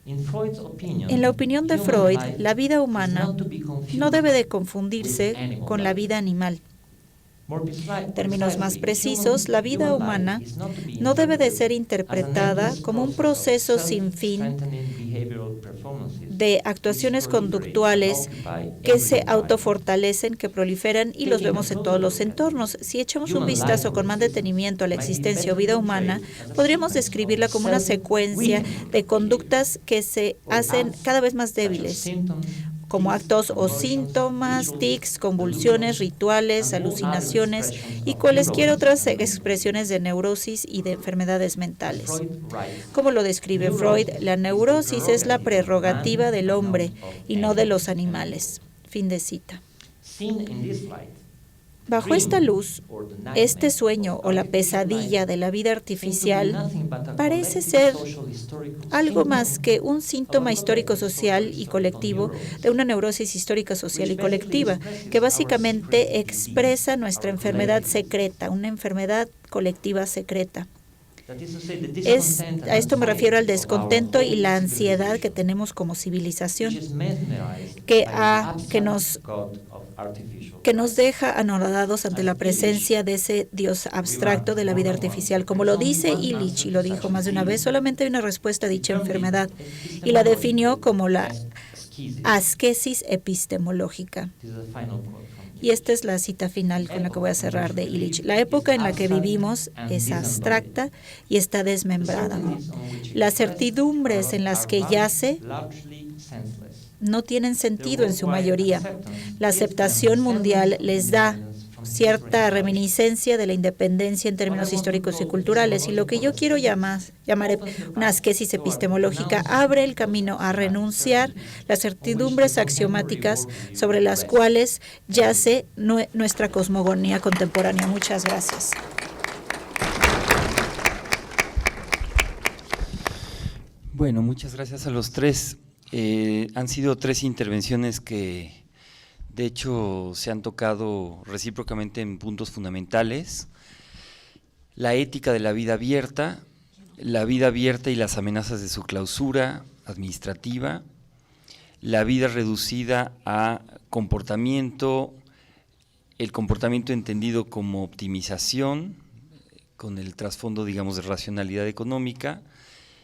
En la opinión de Freud, la vida humana no debe de confundirse con la vida animal. En términos más precisos, la vida humana no debe de ser interpretada como un proceso sin fin de actuaciones conductuales que se autofortalecen, que proliferan y los vemos en todos los entornos. Si echamos un vistazo con más detenimiento a la existencia o vida humana, podríamos describirla como una secuencia de conductas que se hacen cada vez más débiles, como actos o síntomas, tics, convulsiones, rituales, alucinaciones y cualesquier otras expresiones de neurosis y de enfermedades mentales. Como lo describe Freud, la neurosis es la prerrogativa del hombre y no de los animales. Fin de cita. Bajo esta luz, este sueño o la pesadilla de la vida artificial parece ser algo más que un síntoma histórico, social y colectivo de una neurosis histórica, social y colectiva, que básicamente expresa nuestra enfermedad secreta, una enfermedad colectiva secreta. A esto me refiero al descontento y la ansiedad que tenemos como civilización, que nos que nos deja anonadados ante la presencia de ese Dios abstracto de la vida artificial. Como lo dice Illich, y lo dijo más de una vez, solamente hay una respuesta a dicha enfermedad, y la definió como la asquesis epistemológica. Y esta es la cita final con la que voy a cerrar de Illich. La época en la que vivimos es abstracta y está desmembrada. Las certidumbres en las que yace no tienen sentido en su mayoría. La aceptación mundial les da cierta reminiscencia de la independencia en términos históricos y culturales, y lo que yo quiero llamar una asquesis epistemológica abre el camino a renunciar las certidumbres axiomáticas sobre las cuales yace nuestra cosmogonía contemporánea. Muchas gracias. Bueno, muchas gracias a los tres. Han sido tres intervenciones que de hecho se han tocado recíprocamente en puntos fundamentales: la ética de la vida abierta y las amenazas de su clausura administrativa, la vida reducida a comportamiento, el comportamiento entendido como optimización, con el trasfondo, digamos, de racionalidad económica,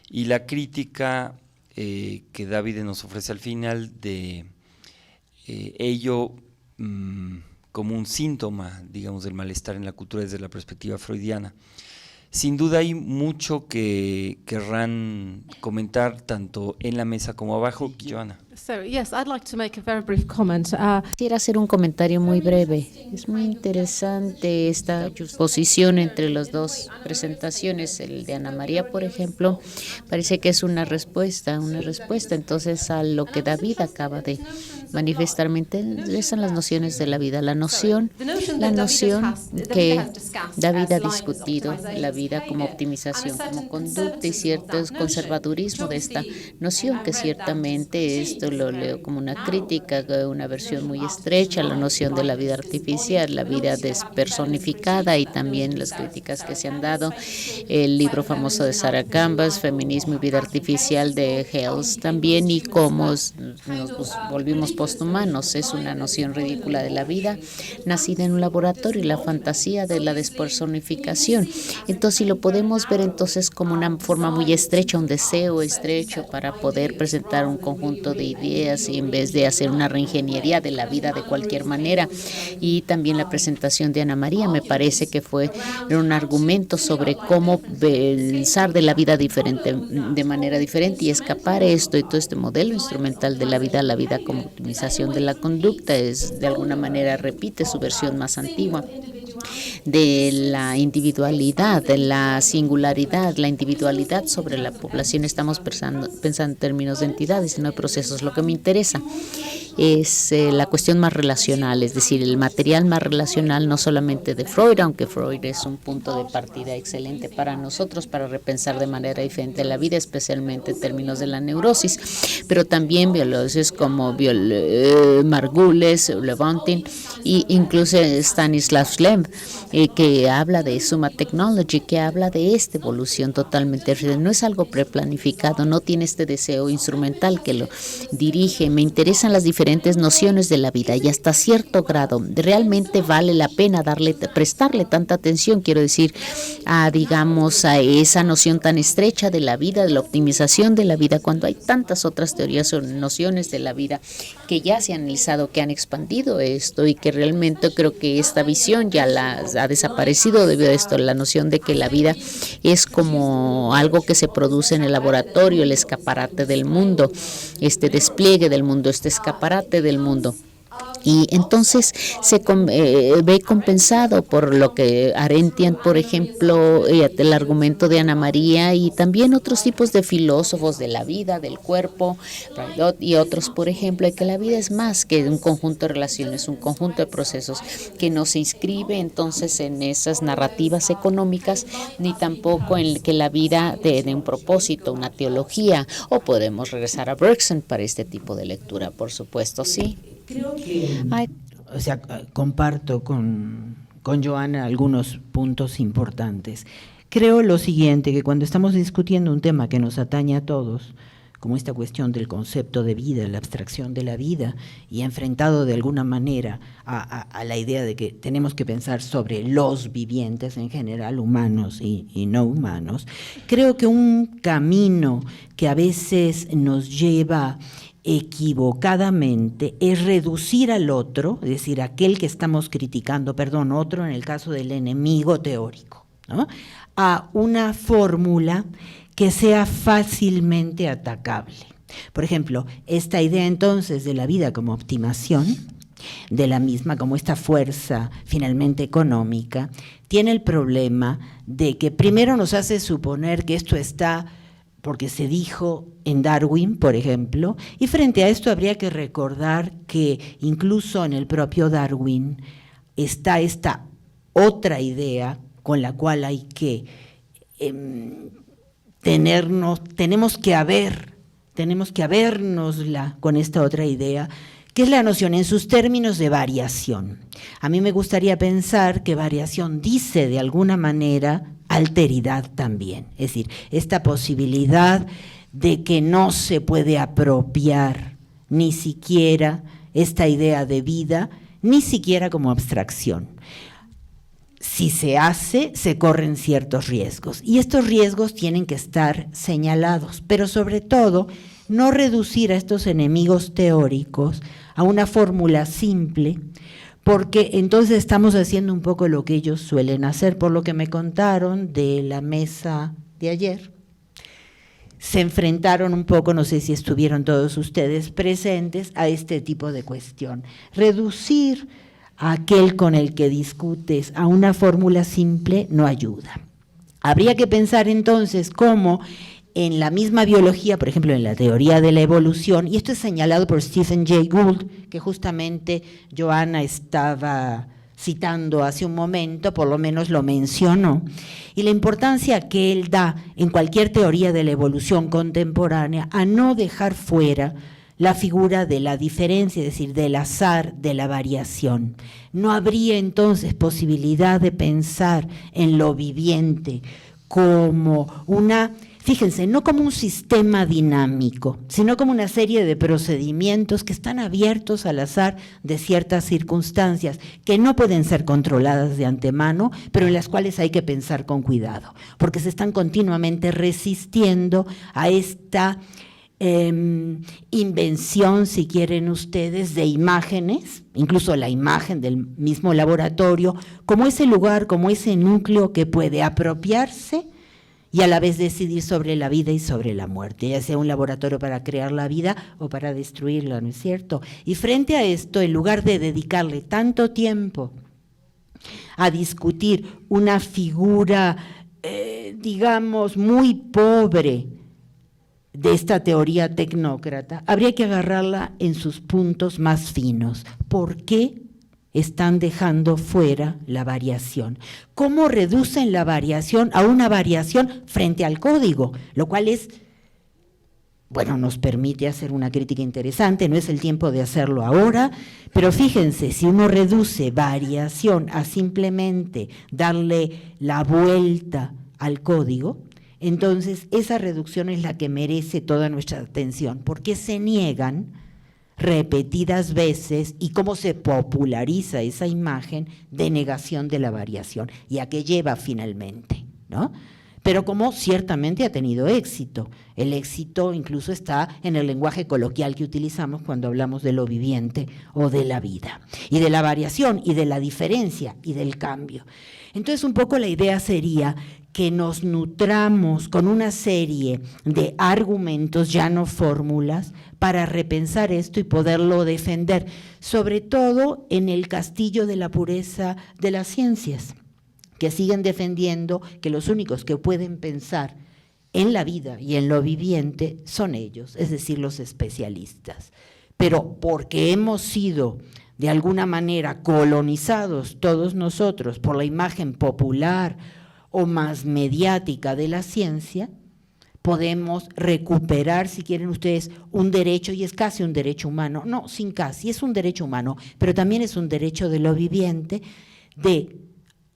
y la crítica que Davide nos ofrece al final de ello como un síntoma, digamos, del malestar en la cultura desde la perspectiva freudiana. Sin duda hay mucho que querrán comentar tanto en la mesa como abajo. Joanna. So, yes, I'd like to make a very brief comment. Quisiera hacer un comentario muy breve. Es muy interesante esta posición entre las dos presentaciones. El de Ana María, por ejemplo, parece que es una respuesta entonces a lo que David acaba de manifestar. Me interesan las nociones de la vida, la noción que David ha discutido, la vida como optimización, como conducta y cierto conservadurismo de esta noción, que ciertamente esto lo leo como una crítica, una versión muy estrecha a la noción de la vida artificial, la vida despersonificada, y también las críticas que se han dado. El libro famoso de Sarah Canvas, Feminismo y Vida Artificial, de Hales también, y cómo nos volvimos posthumanos. Es una noción ridícula de la vida nacida en un laboratorio, y la fantasía de la despersonificación. Entonces, si lo podemos ver entonces como una forma muy estrecha, un deseo estrecho para poder presentar un conjunto de ideas y en vez de hacer una reingeniería de la vida de cualquier manera. Y también la presentación de Ana María me parece que fue un argumento sobre cómo pensar de la vida diferente, de manera diferente, y escapar esto y todo este modelo instrumental de la vida como optimización de la conducta, es de alguna manera repite su versión más antigua de la individualidad, de la singularidad, la individualidad sobre la población. Estamos pensando en términos de entidades y no de procesos. Lo que me interesa es la cuestión más relacional, es decir, el material más relacional, no solamente de Freud, aunque Freud es un punto de partida excelente para nosotros para repensar de manera diferente la vida, especialmente en términos de la neurosis, pero también biólogos como Margules, Lewontin e incluso Stanislav Lem, que habla de Summa Technology, que habla de esta evolución totalmente. No es algo preplanificado, no tiene este deseo instrumental que lo dirige. Me interesan las diferentes nociones de la vida y hasta cierto grado realmente vale la pena prestarle tanta atención, quiero decir, a esa noción tan estrecha de la vida, de la optimización de la vida, cuando hay tantas otras teorías o nociones de la vida que ya se han analizado, que han expandido esto, y que realmente creo que esta visión ya ha desaparecido debido a esto, la noción de que la vida es como algo que se produce en el laboratorio, el escaparate del mundo, este despliegue del mundo, este escaparate del mundo. Y entonces se ve compensado por lo que Arendtian, por ejemplo, el argumento de Ana María, y también otros tipos de filósofos de la vida, del cuerpo, Raidot y otros, por ejemplo, que la vida es más que un conjunto de relaciones, un conjunto de procesos que no se inscribe entonces en esas narrativas económicas, ni tampoco en que la vida de un propósito, una teología, o podemos regresar a Bergson para este tipo de lectura, por supuesto, sí. Creo que, comparto con Joanna algunos puntos importantes. Creo lo siguiente, que cuando estamos discutiendo un tema que nos atañe a todos, como esta cuestión del concepto de vida, la abstracción de la vida, y enfrentado de alguna manera a la idea de que tenemos que pensar sobre los vivientes en general, humanos y no humanos, creo que un camino que a veces nos lleva equivocadamente es reducir al otro, es decir, aquel que estamos criticando, otro en el caso del enemigo teórico, ¿no?, a una fórmula que sea fácilmente atacable. Por ejemplo, esta idea entonces de la vida como optimación, de la misma como esta fuerza finalmente económica, tiene el problema de que primero nos hace suponer que esto está porque se dijo en Darwin, por ejemplo, y frente a esto habría que recordar que incluso en el propio Darwin está esta otra idea con la cual hay que tenemos que habernosla con esta otra idea, que es la noción en sus términos de variación. A mí me gustaría pensar que variación dice de alguna manera alteridad también, es decir, esta posibilidad de que no se puede apropiar ni siquiera esta idea de vida, ni siquiera como abstracción. Si se hace, se corren ciertos riesgos, y estos riesgos tienen que estar señalados, pero sobre todo no reducir a estos enemigos teóricos a una fórmula simple, porque entonces estamos haciendo un poco lo que ellos suelen hacer, por lo que me contaron de la mesa de ayer. Se enfrentaron un poco, no sé si estuvieron todos ustedes presentes, a este tipo de cuestión. Reducir a aquel con el que discutes a una fórmula simple no ayuda. Habría que pensar entonces cómo en la misma biología, por ejemplo, en la teoría de la evolución, y esto es señalado por Stephen Jay Gould, que justamente Joanna estaba citando hace un momento, por lo menos lo mencionó, y la importancia que él da en cualquier teoría de la evolución contemporánea a no dejar fuera la figura de la diferencia, es decir, del azar, de la variación. No habría entonces posibilidad de pensar en lo viviente como una, fíjense, no como un sistema dinámico, sino como una serie de procedimientos que están abiertos al azar de ciertas circunstancias que no pueden ser controladas de antemano, pero en las cuales hay que pensar con cuidado, porque se están continuamente resistiendo a esta invención, si quieren ustedes, de imágenes, incluso la imagen del mismo laboratorio, como ese lugar, como ese núcleo que puede apropiarse y a la vez decidir sobre la vida y sobre la muerte, ya sea un laboratorio para crear la vida o para destruirla, ¿no es cierto? Y frente a esto, en lugar de dedicarle tanto tiempo a discutir una figura, digamos, muy pobre de esta teoría tecnócrata, habría que agarrarla en sus puntos más finos. ¿Por qué están dejando fuera la variación? ¿Cómo reducen la variación a una variación frente al código? Lo cual es, bueno, nos permite hacer una crítica interesante, no es el tiempo de hacerlo ahora, pero fíjense, si uno reduce variación a simplemente darle la vuelta al código, entonces esa reducción es la que merece toda nuestra atención, porque se niegan repetidas veces y cómo se populariza esa imagen de negación de la variación y a qué lleva finalmente, ¿no? Pero como ciertamente ha tenido éxito. El éxito incluso está en el lenguaje coloquial que utilizamos cuando hablamos de lo viviente o de la vida, y de la variación, y de la diferencia, y del cambio. Entonces un poco la idea sería que nos nutramos con una serie de argumentos, ya no fórmulas, para repensar esto y poderlo defender, sobre todo en el castillo de la pureza de las ciencias, que siguen defendiendo que los únicos que pueden pensar en la vida y en lo viviente son ellos, es decir, los especialistas. Pero porque hemos sido de alguna manera colonizados todos nosotros por la imagen popular o más mediática de la ciencia, podemos recuperar, si quieren ustedes, un derecho, y es casi un derecho humano, no, sin casi, es un derecho humano, pero también es un derecho de lo viviente, de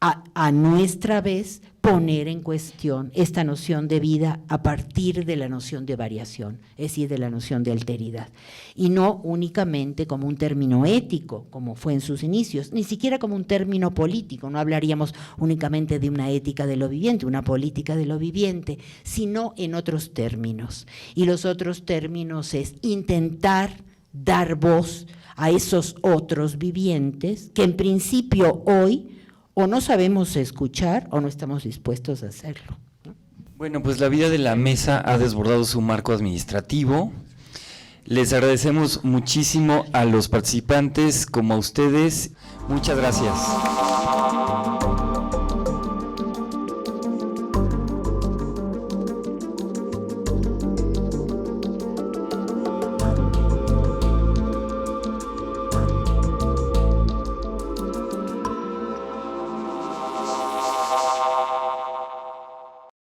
a nuestra vez poner en cuestión esta noción de vida a partir de la noción de variación, es decir, de la noción de alteridad, y no únicamente como un término ético, como fue en sus inicios, ni siquiera como un término político, no hablaríamos únicamente de una ética de lo viviente, una política de lo viviente, sino en otros términos. Y los otros términos es intentar dar voz a esos otros vivientes que en principio hoy o no sabemos escuchar o no estamos dispuestos a hacerlo, ¿no? Bueno, pues la vida de la mesa ha desbordado su marco administrativo. Les agradecemos muchísimo a los participantes como a ustedes. Muchas gracias.